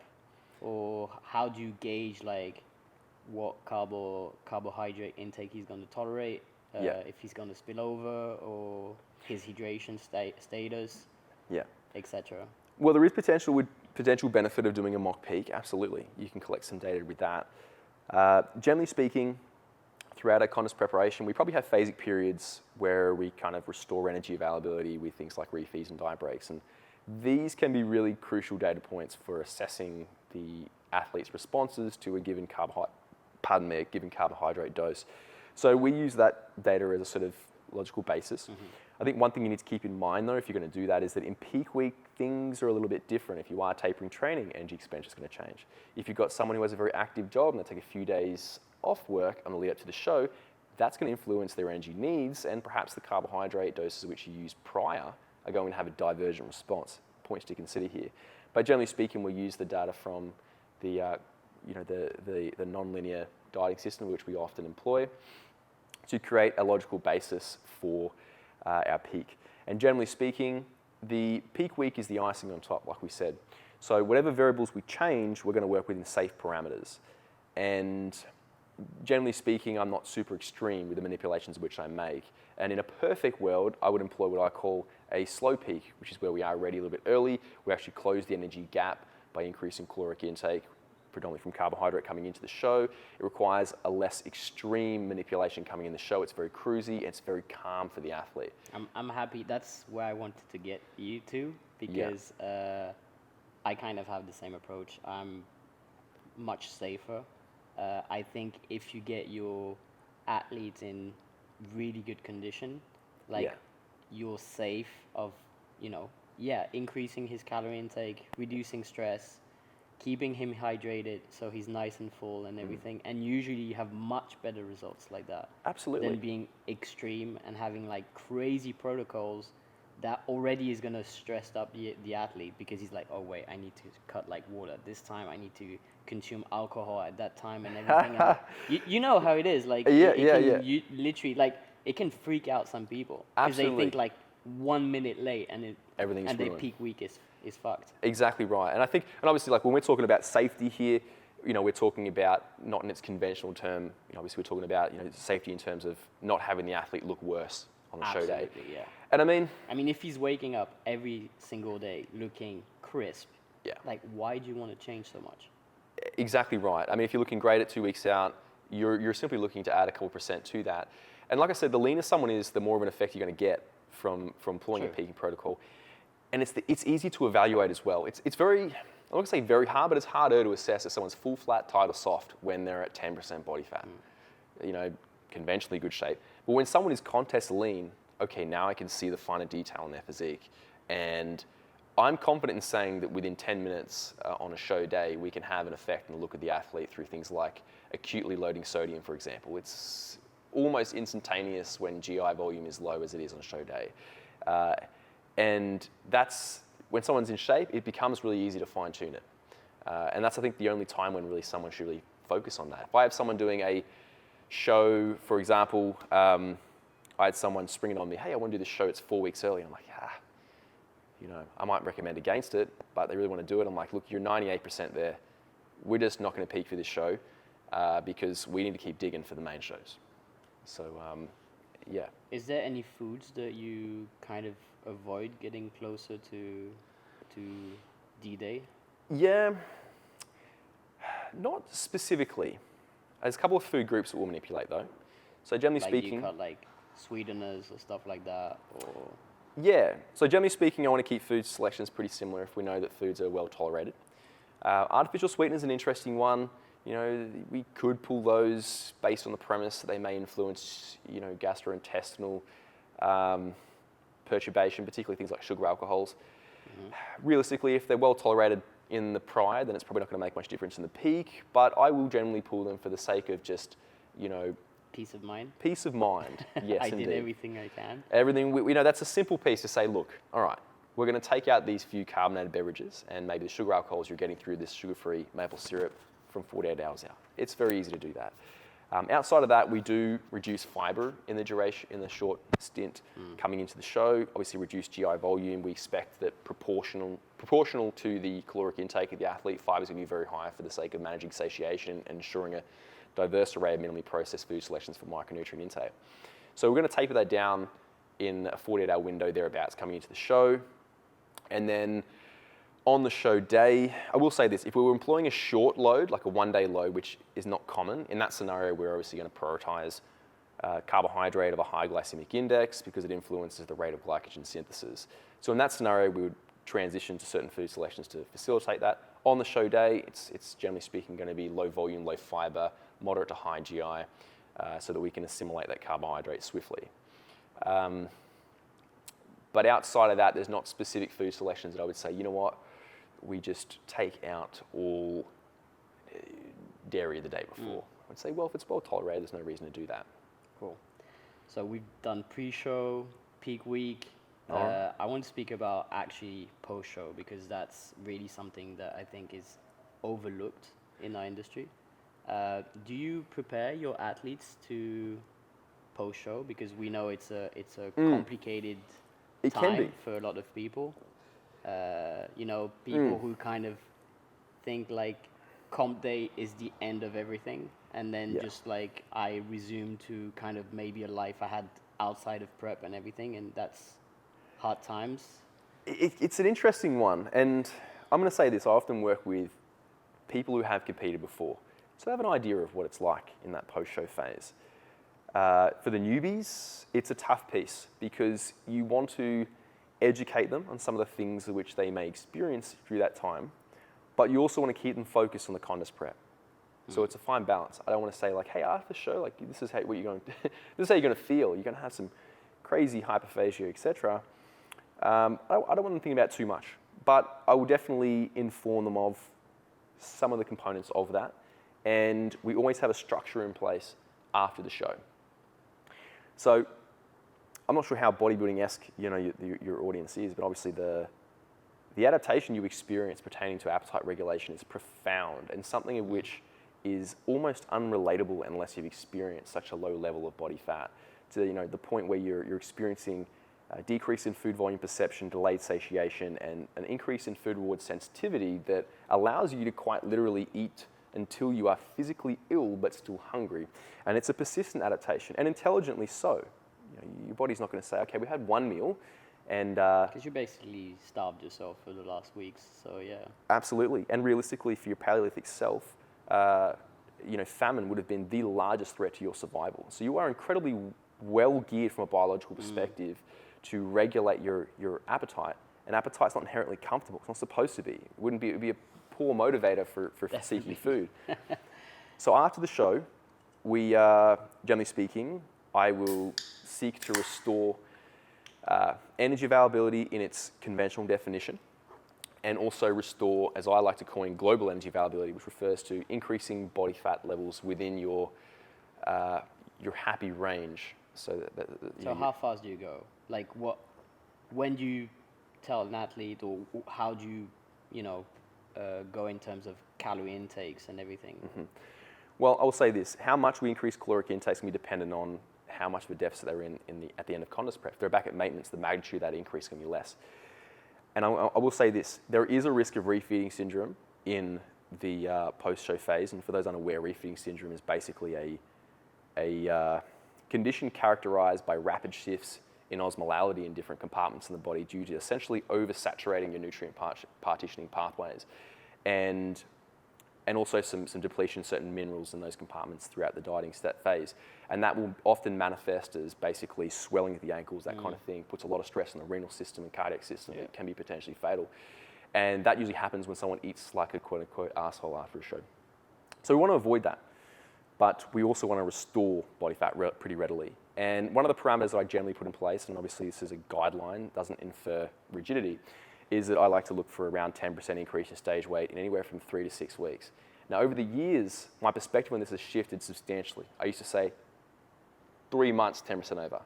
or how do you gauge like what carbohydrate intake he's going to tolerate, if he's going to spill over, or his hydration status, etc.? Well, there is potential benefit of doing a mock peak, absolutely. You can collect some data with that. Generally speaking, throughout our contest preparation, we probably have phasic periods where we kind of restore energy availability with things like refeeds and diet breaks. And these can be really crucial data points for assessing the athlete's responses to a given carbohydrate dose. So we use that data as a sort of logical basis. I think one thing you need to keep in mind though, if you're going to do that, is that in peak week, things are a little bit different. If you are tapering training, energy expenditure is going to change. If you've got someone who has a very active job and they take a few days off work on the lead up to the show, that's going to influence their energy needs, and perhaps the carbohydrate doses which you use prior are going to have a divergent response. Points to consider here. But generally speaking, we use the data from the non-linear dieting system, which we often employ, to create a logical basis for our peak. And generally speaking, the peak week is the icing on top, like we said. So whatever variables we change, we're going to work within safe parameters. And generally speaking, I'm not super extreme with the manipulations which I make. And in a perfect world, I would employ what I call a slow peak, which is where we are already a little bit early. We actually close the energy gap by increasing caloric intake, predominantly from carbohydrate coming into the show. It requires a less extreme manipulation coming in the show. It's very cruisy, and it's very calm for the athlete. I'm happy. That's where I wanted to get you to, because I kind of have the same approach. I'm much safer. I think if you get your athletes in really good condition, like you're safe of, increasing his calorie intake, reducing stress, keeping him hydrated so he's nice and full and everything. And usually you have much better results like that. Absolutely. Than being extreme and having like crazy protocols that already is going to stress up the athlete, because he's like, oh wait, I need to cut like water this time, I need to consume alcohol at that time and everything. And you know how it is, like you literally, like, it can freak out some people because they think like 1 minute late and everything's and ruined. their peak week is fucked. Exactly right. And I think, and obviously, like when we're talking about safety here, we're talking about not in its conventional term. Obviously, we're talking about safety in terms of not having the athlete look worse on a show day. Absolutely, yeah. And I mean, if he's waking up every single day looking crisp, yeah, like, why do you want to change so much? exactly right. I mean, if you're looking great at 2 weeks out, you're simply looking to add a couple % to that. And like I said, the leaner someone is, the more of an effect you're going to get from pulling a peaking protocol. And it's easy to evaluate as well. It's very, I'm not going to say very hard, but it's harder to assess if someone's full, flat, tight, or soft when they're at 10% body fat. You know, conventionally good shape. But when someone is contest lean, okay, now I can see the finer detail in their physique. And I'm confident in saying that within 10 minutes on a show day, we can have an effect on the look of the athlete through things like acutely loading sodium, for example. It's almost instantaneous when GI volume is low as it is on a show day. And that's, when someone's in shape, it becomes really easy to fine tune it. And that's, I think, the only time when really someone should really focus on that. If I have someone doing a show, for example, I had someone springing on me, hey, I want to do this show, it's 4 weeks early. I'm like, you know, I might recommend against it, but they really want to do it. I'm like, look, you're 98% there. We're just not going to peak for this show because we need to keep digging for the main shows. So, yeah. Is there any foods that you kind of avoid getting closer to D-Day? Yeah, not specifically. There's a couple of food groups that we'll manipulate though. So generally speaking, you cut like sweeteners or stuff like that, or? Yeah, so generally speaking, I want to keep food selections pretty similar if we know that foods are well tolerated. Artificial sweeteners is an interesting one. You know, we could pull those based on the premise that they may influence, you know, gastrointestinal perturbation, particularly things like sugar alcohols. Realistically, if they're well tolerated in the prior, then it's probably not going to make much difference in the peak, but I will generally pull them for the sake of just, you know, peace of mind? Peace of mind, yes, I indeed. did everything I can. Everything, we know that's a simple piece to say, look, all right, we're going to take out these few carbonated beverages and maybe the sugar alcohols you're getting through this sugar-free maple syrup from 48 hours out. It's very easy to do that. Outside of that, we do reduce fiber in the duration, in the short stint coming into the show. Obviously, reduce GI volume. We expect that proportional to the caloric intake of the athlete, fiber is going to be very high for the sake of managing satiation and ensuring a diverse array of minimally processed food selections for micronutrient intake. So we're going to taper that down in a 48-hour window thereabouts coming into the show. And then on the show day, I will say this, if we were employing a short load, like a one-day load, which is not common, in that scenario, we're obviously going to prioritize carbohydrate of a high glycemic index because it influences the rate of glycogen synthesis. So in that scenario, we would transition to certain food selections to facilitate that. On the show day, it's generally speaking going to be low volume, low fiber, moderate to high GI, so that we can assimilate that carbohydrate swiftly. But outside of that, there's not specific food selections that I would say, you know what, we just take out all dairy the day before. I'd say, well, if it's well tolerated, there's no reason to do that. Cool. So we've done pre-show, peak week. I want to speak about actually post-show because that's really something that I think is overlooked in our industry. Do you prepare your athletes to post-show? Because we know it's a complicated time for a lot of people. You know, people who kind of think like comp day is the end of everything, and then just like I resume to kind of maybe a life I had outside of prep and everything, and that's hard times. It's an interesting one, and I'm going to say this, I often work with people who have competed before, so they have an idea of what it's like in that post-show phase. For the newbies, it's a tough piece because you want to educate them on some of the things which they may experience through that time, but you also want to keep them focused on the contest prep. So it's a fine balance. I don't want to say like, hey, after the show, like this is how what you're going to, this is how you're going to feel. You're going to have some crazy hyperphagia, etc. I don't want them thinking about too much, but I will definitely inform them of some of the components of that, and we always have a structure in place after the show. So I'm not sure how bodybuilding-esque your audience is, but obviously the adaptation you experience pertaining to appetite regulation is profound and something of which is almost unrelatable unless you've experienced such a low level of body fat to the point where you're experiencing a decrease in food volume perception, delayed satiation, and an increase in food reward sensitivity that allows you to quite literally eat until you are physically ill but still hungry. And it's a persistent adaptation, and intelligently so. your body's not going to say, okay, we had one meal, and because you basically starved yourself for the last weeks. So yeah, absolutely. And realistically, for your Paleolithic self, famine would have been the largest threat to your survival. So you are incredibly well geared from a biological perspective to regulate your appetite. And appetite's not inherently comfortable. It's not supposed to be. It would be a poor motivator for seeking food. So after the show, we, generally speaking, I will seek to restore energy availability in its conventional definition, and also restore, as I like to coin, global energy availability, which refers to increasing body fat levels within your happy range. So how fast do you go? Like when do you tell an athlete, or how do you go in terms of calorie intakes and everything? Mm-hmm. Well, I'll say this: how much we increase caloric intake is going to be dependent on how much of a deficit they're in at the end of contest prep. If they're back at maintenance, the magnitude of that increase can be less. And I will say this: there is a risk of refeeding syndrome in the post-show phase. And for those unaware, refeeding syndrome is basically a condition characterized by rapid shifts in osmolality in different compartments in the body due to essentially oversaturating your nutrient partitioning pathways, and also some depletion of certain minerals in those compartments throughout the dieting phase. And that will often manifest as basically swelling of the ankles, that kind of thing, puts a lot of stress on the renal system and cardiac system. It can be potentially fatal. And that usually happens when someone eats like a quote-unquote asshole after a show. So we want to avoid that. But we also want to restore body fat pretty readily. And one of the parameters that I generally put in place, and obviously this is a guideline, doesn't infer rigidity, is that I like to look for around 10% increase in stage weight in anywhere from 3 to 6 weeks. Now, over the years, my perspective on this has shifted substantially. I used to say 3 months, 10% over.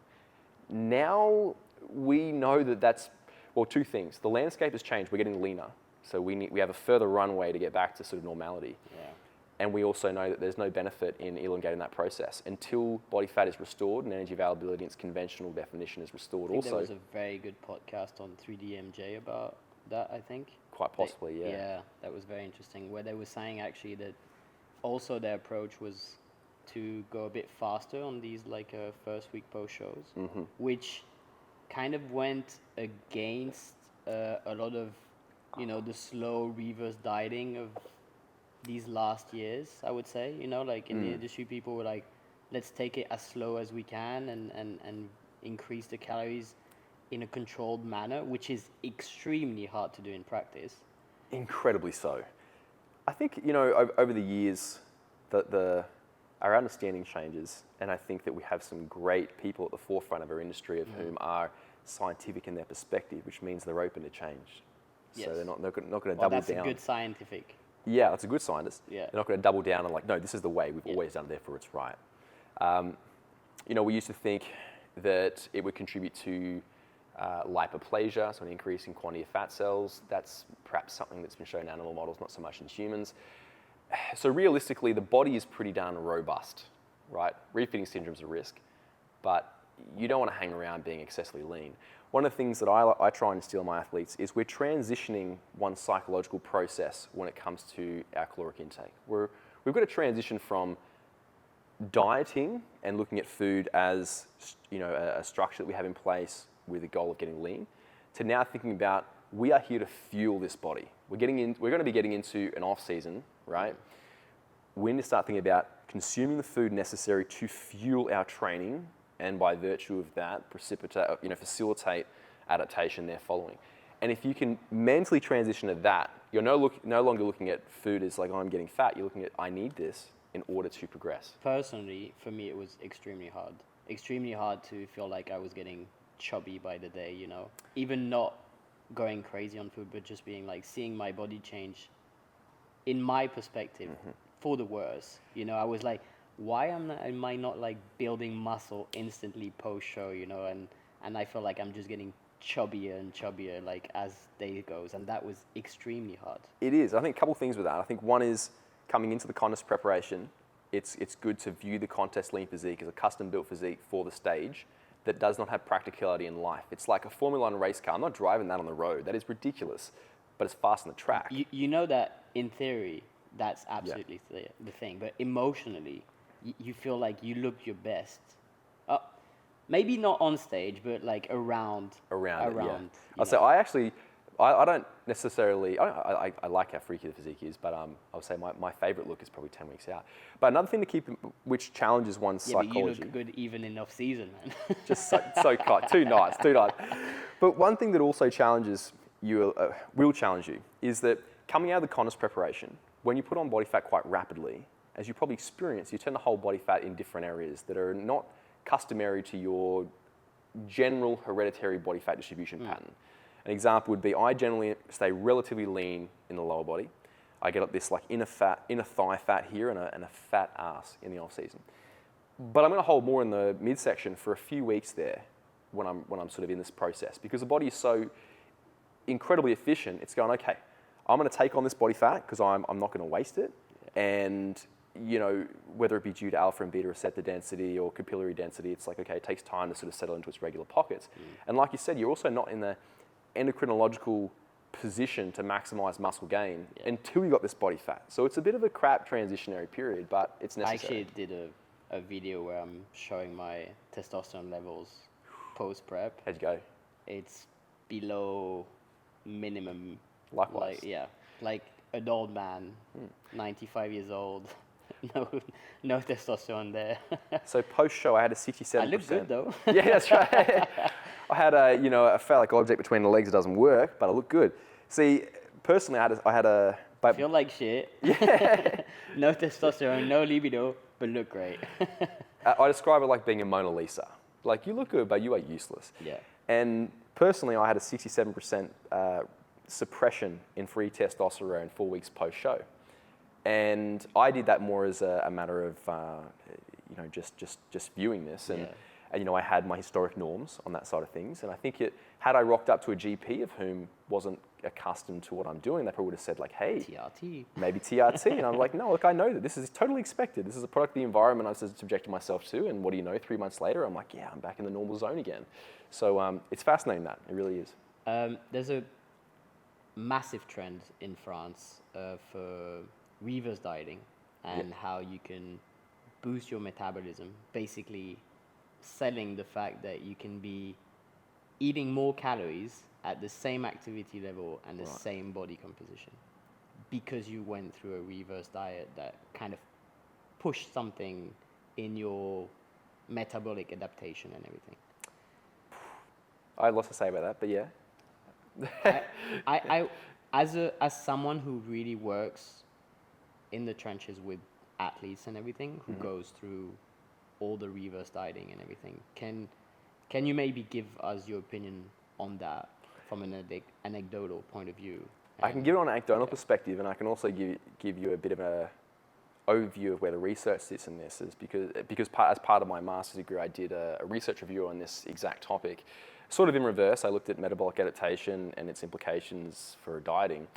Now, we know that that's, well, two things. The landscape has changed. We're getting leaner. So we have a further runway to get back to sort of normality. Yeah. And we also know that there's no benefit in elongating that process until body fat is restored and energy availability in its conventional definition is restored. There was a very good podcast on 3DMJ about that, I think. Quite possibly, yeah. Yeah, that was very interesting, where they were saying actually that also their approach was to go a bit faster on these first week post shows, which kind of went against a lot of, the slow reverse dieting of these last years, I would say. In the industry, people were like, let's take it as slow as we can and increase the calories in a controlled manner, which is extremely hard to do in practice. Incredibly so. I think, over the years, our understanding changes, and I think that we have some great people at the forefront of our industry of whom are scientific in their perspective, which means they're open to change. Yes. So they're not going to double down. That's a good scientific. Yeah, that's a good scientist. Yeah. They're not going to double down on no, this is the way, we've always done it, therefore it's right. We used to think that it would contribute to lipoplasia, so an increase in quantity of fat cells. That's perhaps something that's been shown in animal models, not so much in humans. So realistically, the body is pretty darn robust, right? Refeeding syndrome's a risk, but you don't want to hang around being excessively lean. One of the things that I try and instill in my athletes is we're transitioning one psychological process when it comes to our caloric intake. We've got to transition from dieting and looking at food as a structure that we have in place with the goal of getting lean, to now thinking about we are here to fuel this body. We're going to be getting into an off season, right? We need to start thinking about consuming the food necessary to fuel our training, and by virtue of that, facilitate adaptation there following. And if you can mentally transition to that, you're no longer looking at food as like, oh, I'm getting fat. You're looking at, I need this in order to progress. Personally, for me, it was extremely hard. Extremely hard to feel like I was getting chubby by the day, Even not going crazy on food, but just being like, seeing my body change, in my perspective, for the worse. I was like, why am I not like building muscle instantly post-show, and I feel like I'm just getting chubbier and chubbier like as day goes, and that was extremely hard. It is. I think a couple of things with that. I think one is coming into the contest preparation, it's good to view the contest lean physique as a custom-built physique for the stage that does not have practicality in life. It's like a Formula One race car. I'm not driving that on the road. That is ridiculous, but it's fast on the track. You know that in theory, that's absolutely the thing, but emotionally, you feel like you look your best. maybe not on stage, but like around. So I don't necessarily, I like how freaky the physique is, but I would say my favorite look is probably 10 weeks out. But another thing to keep, which challenges one's psychology. But you look good even in off season, man. Just so cut, too nice. But one thing that also challenges you, will challenge you, is that coming out of the contest preparation, when you put on body fat quite rapidly, as you probably experience, you tend to hold body fat in different areas that are not customary to your general hereditary body fat distribution pattern. An example would be I generally stay relatively lean in the lower body. I get up this like inner thigh fat here and a fat ass in the off season. But I'm going to hold more in the midsection for a few weeks there when I'm sort of in this process, because the body is so incredibly efficient. It's going, okay, I'm going to take on this body fat because I'm not going to waste it. And you know, whether it be due to alpha and beta receptor density or capillary density, it's like, okay, it takes time to sort of settle into its regular pockets. And like you said, you're also not in the endocrinological position to maximize muscle gain until you got this body fat. So it's a bit of a crap transitionary period, but it's necessary. I actually did a video where I'm showing my testosterone levels post-prep. How'd you go? It's below minimum. Likewise. Like an old man, 95 years old. No testosterone there. So post-show, I had a 67%. I look good though. Yeah, that's right. I had a phallic object between the legs that doesn't work, but I look good. See, personally, I had a. I feel like shit. Yeah. No testosterone, no libido, but look great. I describe it like being a Mona Lisa. Like, you look good, but you are useless. Yeah. And personally, I had a 67% suppression in free testosterone 4 weeks post-show. And I did that more as a matter of, just viewing this. And, I had my historic norms on that side of things. And I think had I rocked up to a GP of whom wasn't accustomed to what I'm doing, they probably would have said like, hey, TRT. Maybe TRT. And I'm like, no, look, I know that this is totally expected. This is a product of the environment I've subjected myself to. And what do you know, 3 months later, I'm like, yeah, I'm back in the normal zone again. So it's fascinating that, it really is. There's a massive trend in France for reverse dieting and how you can boost your metabolism, basically selling the fact that you can be eating more calories at the same activity level and the same body composition because you went through a reverse diet that kind of pushed something in your metabolic adaptation and everything. I had lots to say about that, but yeah. I as someone who really works in the trenches with athletes and everything, who goes through all the reverse dieting and everything, can you maybe give us your opinion on that from an anecdotal point of view? I can give it on an anecdotal perspective, and I can also give you a bit of a overview of where the research sits in this, is because as part of my master's degree, I did a research review on this exact topic. Sort of in reverse, I looked at metabolic adaptation and its implications for dieting.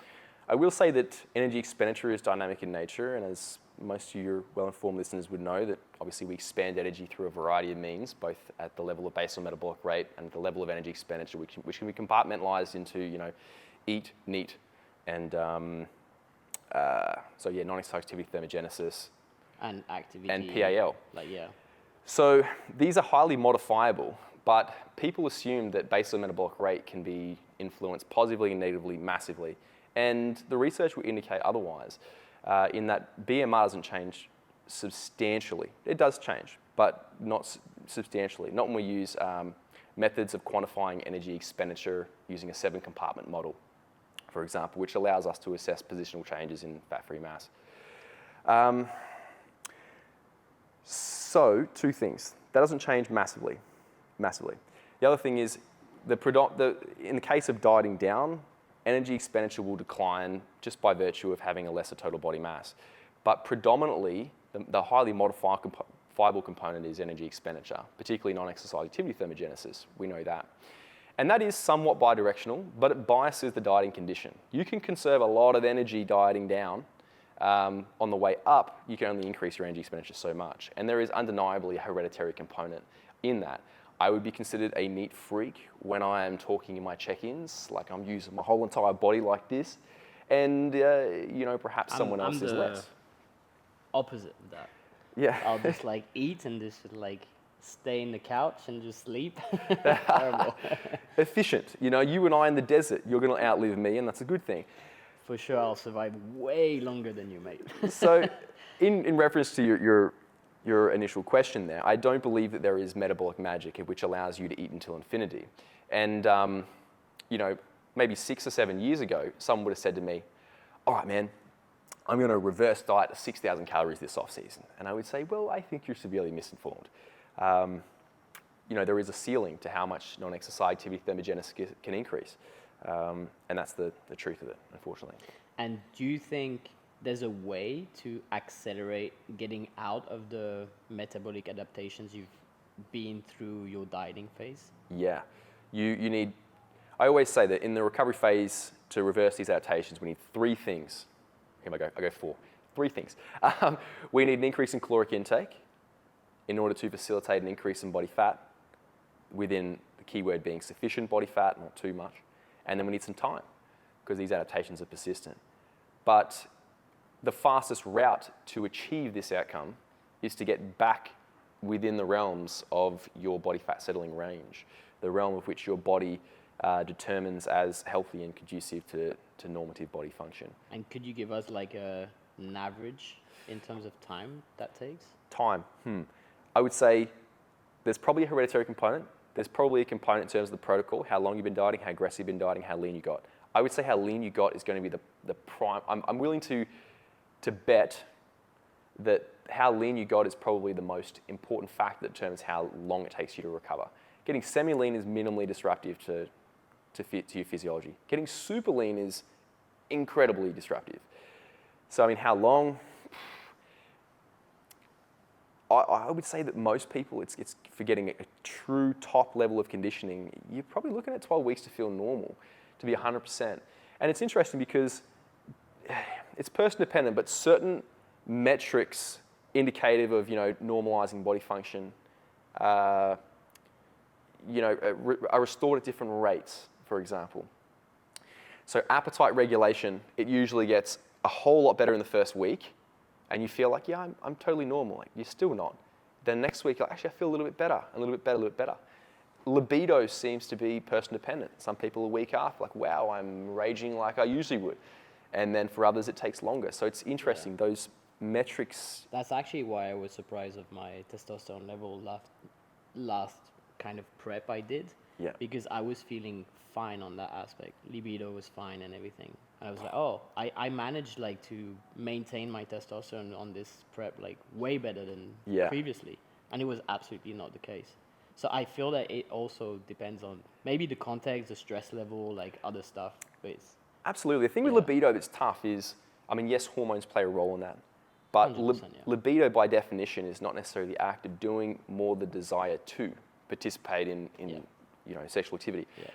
I will say that energy expenditure is dynamic in nature, and as most of your well-informed listeners would know, that obviously we expand energy through a variety of means, both at the level of basal metabolic rate and at the level of energy expenditure, which can be compartmentalized into, eat, NEAT, and non-exercise activity thermogenesis, and activity, and PAL. So these are highly modifiable, but people assume that basal metabolic rate can be influenced positively and negatively massively. And the research will indicate otherwise, in that BMR doesn't change substantially. It does change, but not substantially. Not when we use methods of quantifying energy expenditure using a 7-compartment model, for example, which allows us to assess positional changes in fat-free mass. So, 2 things. That doesn't change massively. The other thing is, in the case of dieting down, energy expenditure will decline just by virtue of having a lesser total body mass. But predominantly, the highly modifiable component is energy expenditure, particularly non-exercise activity thermogenesis. We know that. And that is somewhat bidirectional, but it biases the dieting condition. You can conserve a lot of energy dieting down. On the way up, you can only increase your energy expenditure so much. And there is undeniably a hereditary component in that. I would be considered a neat freak when I am talking in my check-ins, like I'm using my whole entire body like this, and perhaps someone else is less. Opposite of that. Yeah. I'll just eat and just stay in the couch and just sleep. Terrible. Efficient. You know, you and I in the desert, you're going to outlive me, and that's a good thing. For sure, I'll survive way longer than you, mate. So, in reference to your initial question there, I don't believe that there is metabolic magic which allows you to eat until infinity. And, you know, maybe 6 or 7 years ago, someone would have said to me, all right, man, I'm going to reverse diet to 6,000 calories this off season. And I would say, well, I think you're severely misinformed. You know, there is a ceiling to how much non-exercise activity thermogenesis can increase. And that's the truth of it, unfortunately. And do you think there's a way to accelerate getting out of the metabolic adaptations you've been through your dieting phase? Yeah. You need, I always say that in the recovery phase, to reverse these adaptations, we need 3 things. Here I go 4. 3 things. We need an increase in caloric intake in order to facilitate an increase in body fat, within the keyword being sufficient body fat, not too much. And then we need some time, because these adaptations are persistent. But the fastest route to achieve this outcome is to get back within the realms of your body fat settling range, the realm of which your body determines as healthy and conducive to normative body function. And could you give us like an average in terms of time that takes? Time. I would say there's probably a hereditary component. There's probably a component in terms of the protocol, how long you've been dieting, how aggressive you've been dieting, how lean you got. I would say how lean you got is going to be the prime. I'm willing to bet that how lean you got is probably the most important factor that determines how long it takes you to recover. Getting semi-lean is minimally disruptive to your physiology. Getting super lean is incredibly disruptive. So I mean, how long? I would say that most people, it's for getting a true top level of conditioning, you're probably looking at 12 weeks to feel normal, to be 100%. And it's interesting because it's person dependent, but certain metrics indicative of, you know, normalizing body function, you know, are restored at different rates, for example. So appetite regulation, it usually gets a whole lot better in the first week, and you feel like, yeah, I'm totally normal. Like, you're still not. Then next week, like, actually, I feel a little bit better, a little bit better, a little bit better. Libido seems to be person dependent. Some people a week after, like, wow, I'm raging like I usually would. And then for others, it takes longer. So it's interesting, those metrics. That's actually why I was surprised of my testosterone level last kind of prep I did. Yeah. Because I was feeling fine on that aspect. Libido was fine and everything. And I was like, oh, I managed like to maintain my testosterone on this prep like way better than previously. And it was absolutely not the case. So I feel that it also depends on maybe the context, the stress level, like other stuff. But it's, absolutely. The thing with libido that's tough is, I mean, yes, hormones play a role in that. But libido by definition is not necessarily the act of doing, more the desire to participate in you know, sexual activity. Yeah.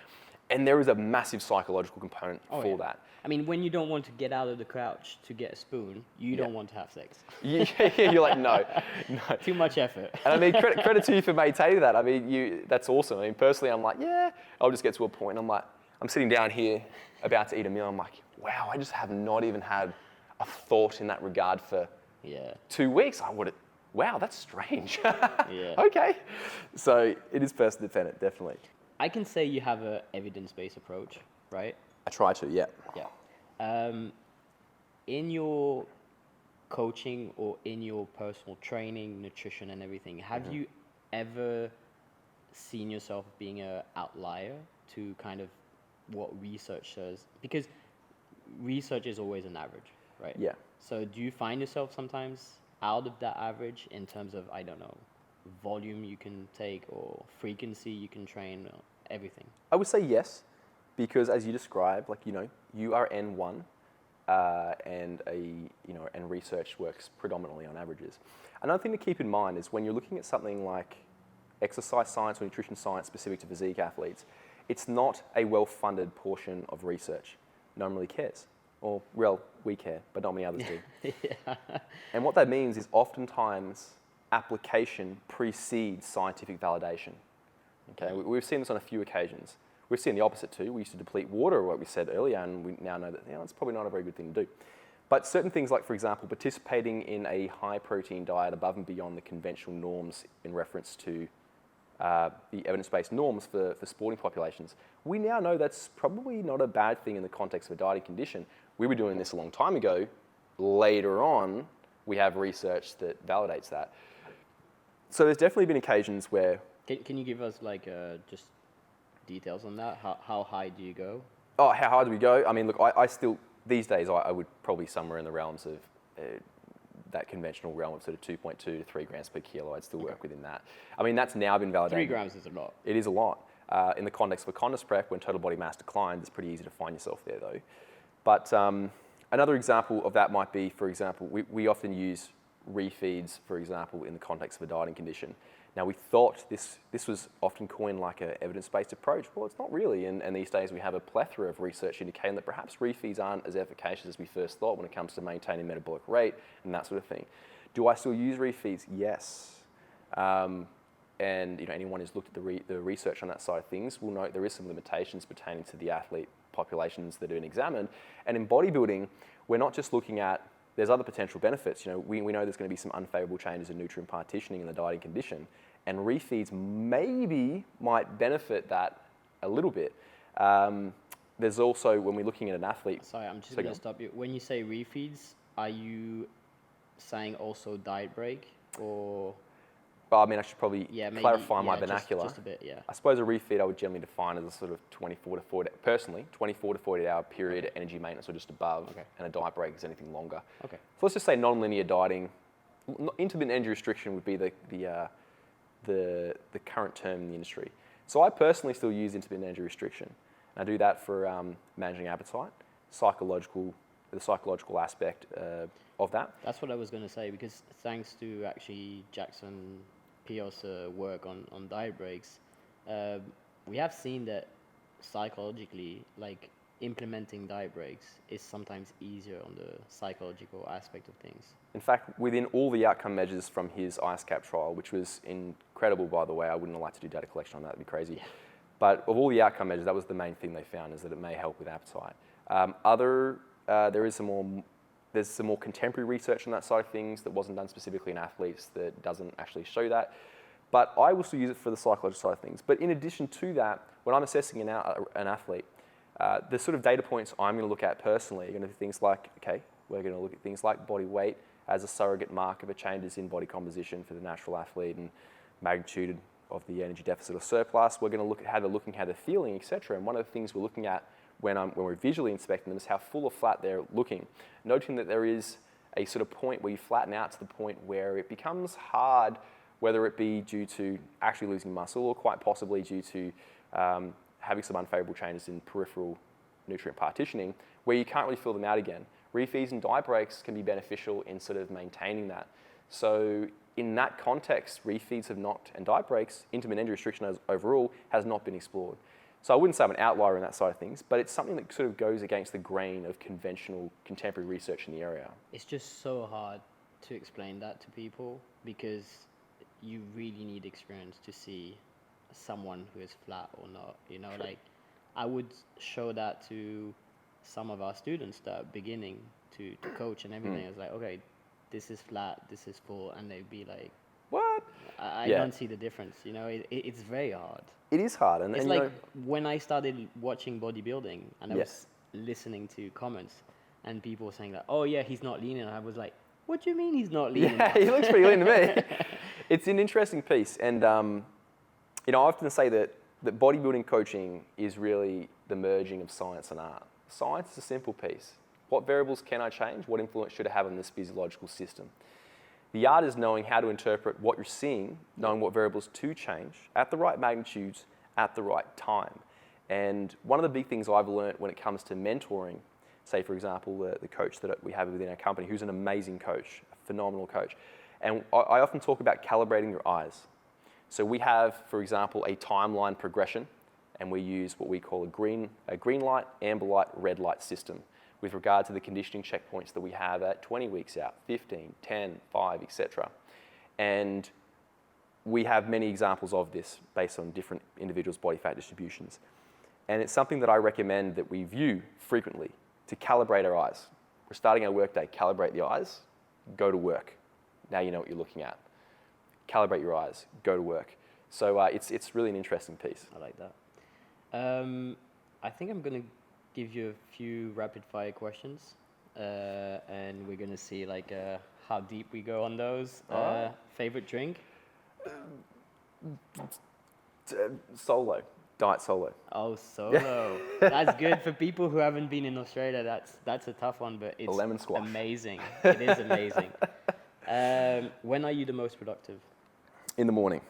And there is a massive psychological component for that. I mean, when you don't want to get out of the couch to get a spoon, you don't want to have sex. You're like, no. Too much effort. And I mean, credit to you for maintaining that. I mean, that's awesome. I mean, personally, I'm like, I'll just get to a point. I'm like, I'm sitting down here about to eat a meal. I'm like, wow, I just have not even had a thought in that regard for 2 weeks. Wow, that's strange. Okay. So it is person dependent, definitely. I can say you have an evidence-based approach, right? I try to, yeah. In your coaching or in your personal training, nutrition and everything, have you ever seen yourself being an outlier to kind of what research says? Because research is always an average, right? Yeah. So do you find yourself sometimes out of that average in terms of, I don't know, volume you can take or frequency you can train, everything? I would say yes, because as you described, like, you know, you are N1, and research works predominantly on averages. Another thing to keep in mind is when you're looking at something like exercise science or nutrition science specific to physique athletes, it's not a well-funded portion of research. No one really cares. Or, well, we care, but not many others do. And what that means is oftentimes application precedes scientific validation. Okay, we've seen this on a few occasions. We've seen the opposite too. We used to deplete water, what we said earlier, and we now know that it's probably not a very good thing to do. But certain things like, for example, participating in a high protein diet above and beyond the conventional norms in reference to the evidence-based norms for sporting populations, we now know that's probably not a bad thing in the context of a dieting condition. We were doing this a long time ago. Later on, we have research that validates that. So there's definitely been occasions where... Can you give us like just details on that? How high do you go? Oh, how high do we go? I mean, look, I still, these days, I would probably somewhere in the realms of that conventional realm of sort of 2.2 to 3 grams per kilo. I'd still work within that. I mean, that's now been validated. 3 grams is a lot. It is a lot. In the context of a contest prep, when total body mass declines, it's pretty easy to find yourself there, though. But another example of that might be, for example, we often use refeeds, for example, in the context of a dieting condition. Now, we thought this was often coined like an evidence-based approach. Well, it's not really, and these days we have a plethora of research indicating that perhaps refeeds aren't as efficacious as we first thought when it comes to maintaining metabolic rate and that sort of thing. Do I still use refeeds? Yes. And anyone who's looked at the research on that side of things will note there is some limitations pertaining to the athlete populations that have been examined. And in bodybuilding, we're not just looking at, there's other potential benefits. We know there's going to be some unfavorable changes in nutrient partitioning in the dieting condition, and refeeds maybe might benefit that a little bit. There's also, when we're looking at an athlete... Sorry, I'm just going to stop you. When you say refeeds, are you saying also diet break, or... Well, I mean, I should probably clarify my vernacular. Just a bit, yeah. I suppose a refeed I would generally define as a sort of 24 to 40 hour period energy maintenance or just above, and a diet break is anything longer. Okay. So let's just say non-linear dieting. Intermittent energy restriction would be the current term in the industry. So I personally still use intermittent energy restriction. And I do that for managing appetite, the psychological aspect of that. That's what I was going to say, because thanks to actually Jackson Pios' work on diet breaks, we have seen that psychologically, like, implementing diet breaks is sometimes easier on the psychological aspect of things. In fact, within all the outcome measures from his IceCap trial, which was incredible, by the way, I wouldn't have liked to do data collection on that, that'd be crazy. Yeah. But of all the outcome measures, that was the main thing they found, is that it may help with appetite. There's some more contemporary research on that side of things that wasn't done specifically in athletes that doesn't actually show that. But I will still use it for the psychological side of things. But in addition to that, when I'm assessing an athlete, the sort of data points I'm going to look at personally are going to be things like, we're going to look at things like body weight as a surrogate marker for changes in body composition for the natural athlete and magnitude of the energy deficit or surplus. We're going to look at how they're looking, how they're feeling, etc. And one of the things we're looking at when we're visually inspecting them is how full or flat they're looking, noting that there is a sort of point where you flatten out to the point where it becomes hard, whether it be due to actually losing muscle or quite possibly due to having some unfavorable changes in peripheral nutrient partitioning, where you can't really fill them out again. Refeeds and diet breaks can be beneficial in sort of maintaining that. So in that context, refeeds have not, and diet breaks, intermittent energy restriction overall, has not been explored. So I wouldn't say I'm an outlier in that side of things, but it's something that sort of goes against the grain of conventional contemporary research in the area. It's just so hard to explain that to people, because you really need experience to see someone who is flat or not. Sure. Like, I would show that to some of our students that are beginning to coach and everything. It's like, okay, this is flat, this is full, and they'd be like, what? I don't see the difference. It's very hard. It is hard. And it's like when I started watching bodybuilding and I was listening to comments and people were saying that, oh yeah, he's not lean. And I was like, what do you mean he's not lean? Yeah, he looks pretty lean to me. It's an interesting piece. And, I often say that bodybuilding coaching is really the merging of science and art. Science is a simple piece. What variables can I change? What influence should I have on this physiological system? The art is knowing how to interpret what you're seeing, knowing what variables to change at the right magnitudes at the right time. And one of the big things I've learned when it comes to mentoring, say for example, the coach that we have within our company, who's an amazing coach, a phenomenal coach. And I often talk about calibrating your eyes. So we have, for example, a timeline progression, and we use what we call a green light, amber light, red light system with regard to the conditioning checkpoints that we have at 20 weeks out, 15, 10, 5, etc. And we have many examples of this based on different individuals' body fat distributions. And it's something that I recommend that we view frequently to calibrate our eyes. we're starting our workday, calibrate the eyes, go to work. Now you know what you're looking at. Calibrate your eyes, go to work. So it's really an interesting piece. I like that. I think I'm going to give you a few rapid fire questions, and we're going to see like how deep we go on those. Favorite drink? Solo, diet solo. Oh, solo. That's good for people who haven't been in Australia. That's a tough one, but it's A lemon squash. Amazing. It is amazing. When are you the most productive? In the morning.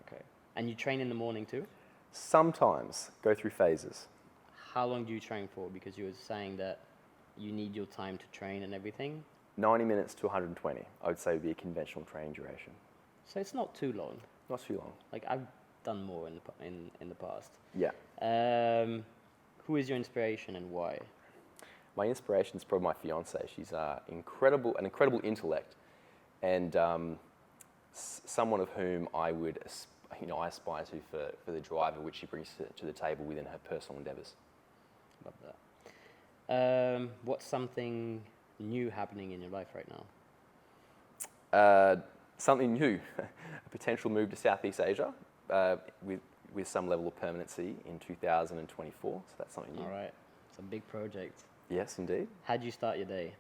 Okay. And you train in the morning too? Sometimes go through phases. How long do you train for? Because you were saying that you need your time to train and everything. 90 minutes to 120, I would say, would be a conventional training duration. So it's not too long. Not too long. Like I've done more in the past. Yeah. Who is your inspiration and why? My inspiration is probably my fiance. She's an incredible intellect, and someone of whom I would, I aspire to for the drive which she brings to the table within her personal endeavours. Love that. What's something new happening in your life right now? Something new, a potential move to Southeast Asia with some level of permanency in 2024. So that's something new. All right, it's a big project. Yes, indeed. How do you start your day?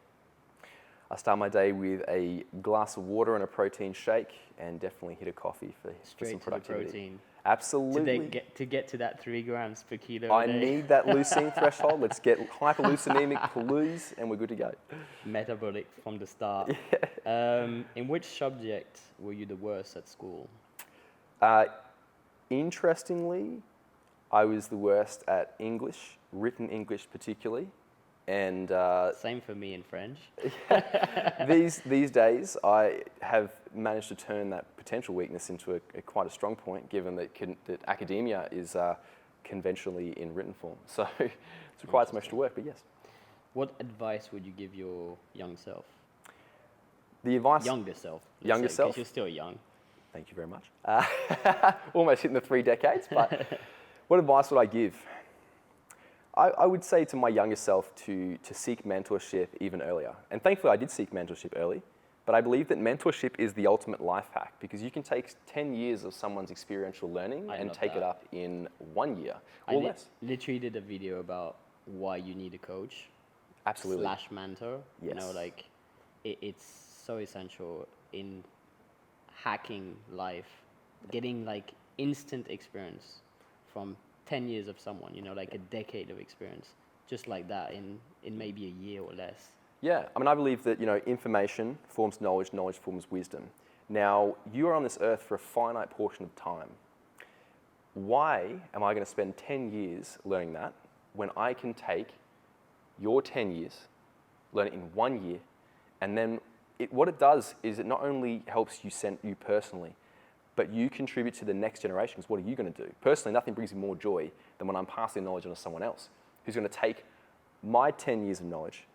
I start my day with a glass of water and a protein shake, and definitely hit a coffee for some productivity. To the protein. Absolutely. To get to that 3 grams per kilo. I need that leucine threshold. Let's get hyperleucinemic, please, and we're good to go. Metabolic from the start. In which subject were you the worst at school? Interestingly, I was the worst at English, written English particularly. And same for me in French. these days, I have managed to turn that potential weakness into quite a strong point, given that academia is conventionally in written form. So it's required some extra work, but yes. What advice would you give your young self? The advice... Younger self. Younger self? Because you're still young. Thank you very much. Almost hitting the 3 decades, but what advice would I give? I would say to my younger self to seek mentorship even earlier. And thankfully I did seek mentorship early, but I believe that mentorship is the ultimate life hack, because you can take 10 years of someone's experiential learning and take it up in 1 year or less. I literally did a video about why you need a coach. Absolutely. / mentor. Yes. You know, like it's so essential in hacking life, getting like instant experience from 10 years of someone, you know, like a decade of experience, just like that in maybe a year or less. Yeah, I mean, I believe that, information forms knowledge, knowledge forms wisdom. Now, you are on this earth for a finite portion of time. Why am I going to spend 10 years learning that when I can take your 10 years, learn it in 1 year, and then what it does is it not only helps you personally, but you contribute to the next generation, because what are you going to do? Personally, nothing brings me more joy than when I'm passing knowledge on to someone else who's going to take my 10 years of knowledge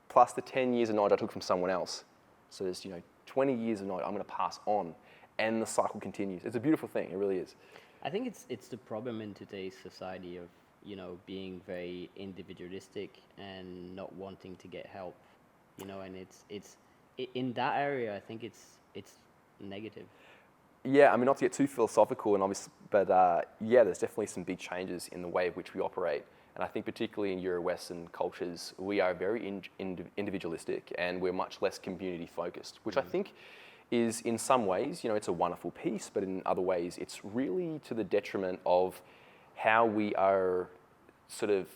plus the 10 years of knowledge I took from someone else. So there's 20 years of knowledge I'm going to pass on, and the cycle continues. It's a beautiful thing, it really is. I think it's the problem in today's society of, being very individualistic and not wanting to get help, and it's in that area, I think it's negative. Yeah, I mean, not to get too philosophical and obvious, but there's definitely some big changes in the way in which we operate. And I think particularly in Euro-Western cultures, we are very individualistic, and we're much less community focused, which I think is in some ways, it's a wonderful piece, but in other ways, it's really to the detriment of how we are sort of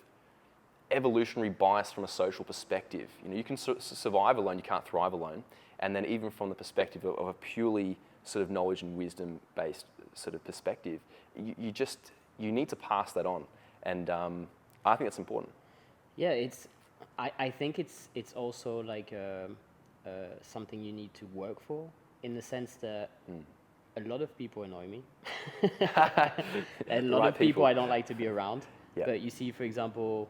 evolutionary biased from a social perspective. You can survive alone, you can't thrive alone. And then even from the perspective of a purely sort of knowledge and wisdom based sort of perspective, you need to pass that on, and I think that's important. Yeah, I think it's also like something you need to work for, in the sense that a lot of people annoy me. A lot of people I don't like to be around. Yeah. But you see, for example,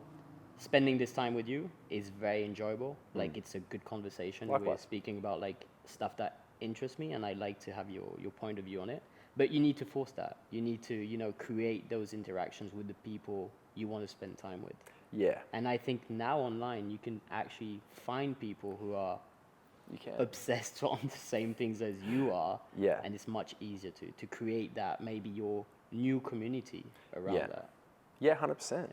spending this time with you is very enjoyable. Like, it's a good conversation. Likewise. We're speaking about like stuff that interests me, and I like to have your point of view on it. But you need to force that. You need to, create those interactions with the people you want to spend time with. Yeah. And I think now online you can actually find people who are You can. obsessed on the same things as you are. Yeah. And it's much easier to create that, maybe your new community around that. Yeah, 100%.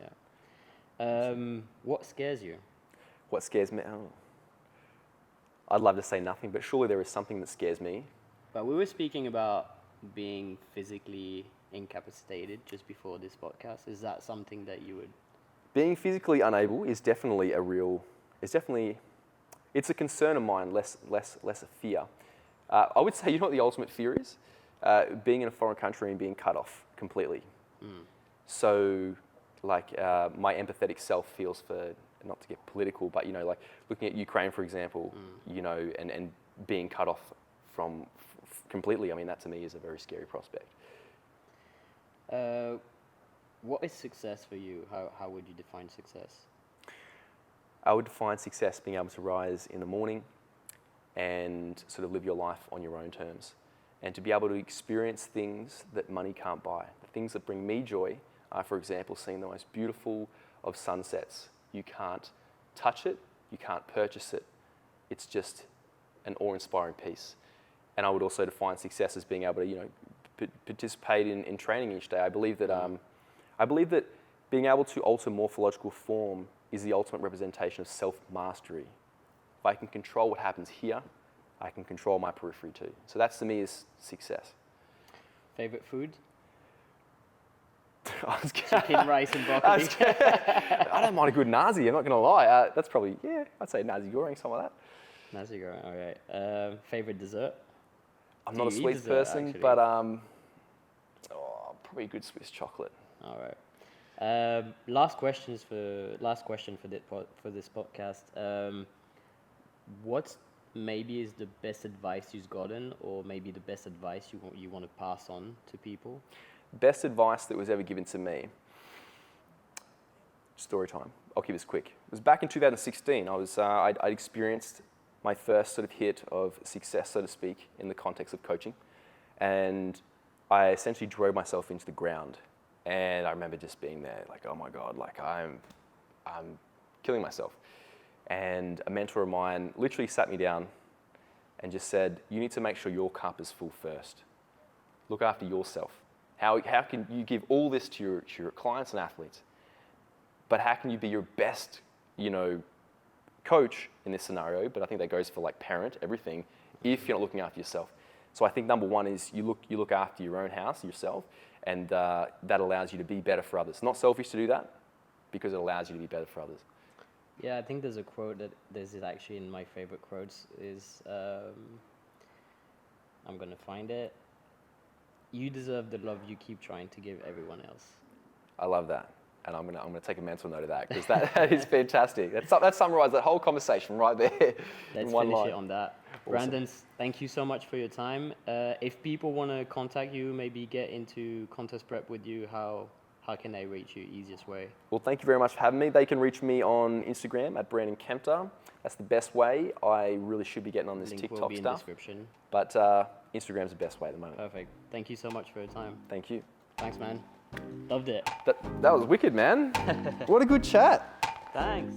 Yeah. What scares you? What scares me? Oh. I'd love to say nothing, but surely there is something that scares me. But we were speaking about being physically incapacitated just before this podcast. Is that something that you would... Being physically unable is definitely it's a concern of mine, less a fear. I would say, you know what the ultimate fear is? Being in a foreign country and being cut off completely. So, like, my empathetic self feels for, not to get political, but, you know, like looking at Ukraine, for example, you know, and being cut off from completely, I mean, that to me is a very scary prospect. What is success for you? How would you define success? I would define success being able to rise in the morning and sort of live your life on your own terms, and to be able to experience things that money can't buy. The things that bring me joy are, for example, seeing the most beautiful of sunsets. You can't touch it, you can't purchase it. It's just an awe-inspiring piece. And I would also define success as being able to, you know, participate in training each day. I believe that being able to alter morphological form is the ultimate representation of self-mastery. If I can control what happens here, I can control my periphery too. So that's, to me, is success. Favorite food? Chicken, Chicken, rice, and broccoli. I don't mind a good nasi, I'm not going to lie. That's probably, I'd say nasi goreng, some of that. Nasi goreng, all right. Favorite dessert? I'm not a sweet person, actually, but probably a good Swiss chocolate. All right. Last question for this podcast. What maybe is the best advice you've gotten, or maybe the best advice you want to pass on to people? Best advice that was ever given to me. Story time. I'll keep this quick. It was back in 2016. I'd experienced my first sort of hit of success, so to speak, in the context of coaching, and I essentially drove myself into the ground. And I remember just being there, like, oh my God, like I'm killing myself. And a mentor of mine literally sat me down and just said, you need to make sure your cup is full first. Look after yourself. How can you give all this to your clients and athletes, but how can you be your best, you know, coach in this scenario? But I think that goes for like parent, everything, if you're not looking after yourself. So I think number one is you look after your own house, yourself, and that allows you to be better for others. Not selfish to do that, because it allows you to be better for others. Yeah, I think there's a quote that is actually in my favorite quotes is, I'm gonna find it. You deserve the love you keep trying to give everyone else. I love that, and I'm gonna take a mental note of that, because that is fantastic. That summarizes that whole conversation right there. Let's in one finish line. It on that. Awesome. Brandon, thank you so much for your time. If people want to contact you, maybe get into contest prep with you, how can they reach you easiest way? Well, thank you very much for having me. They can reach me on Instagram at Brandon Kempter. That's the best way. I really should be getting on this TikTok stuff. Link will be in the description. But Instagram's the best way at the moment. Perfect. Thank you so much for your time. Thank you. Thanks, man. Loved it. That was wicked, man. What a good chat. Thanks.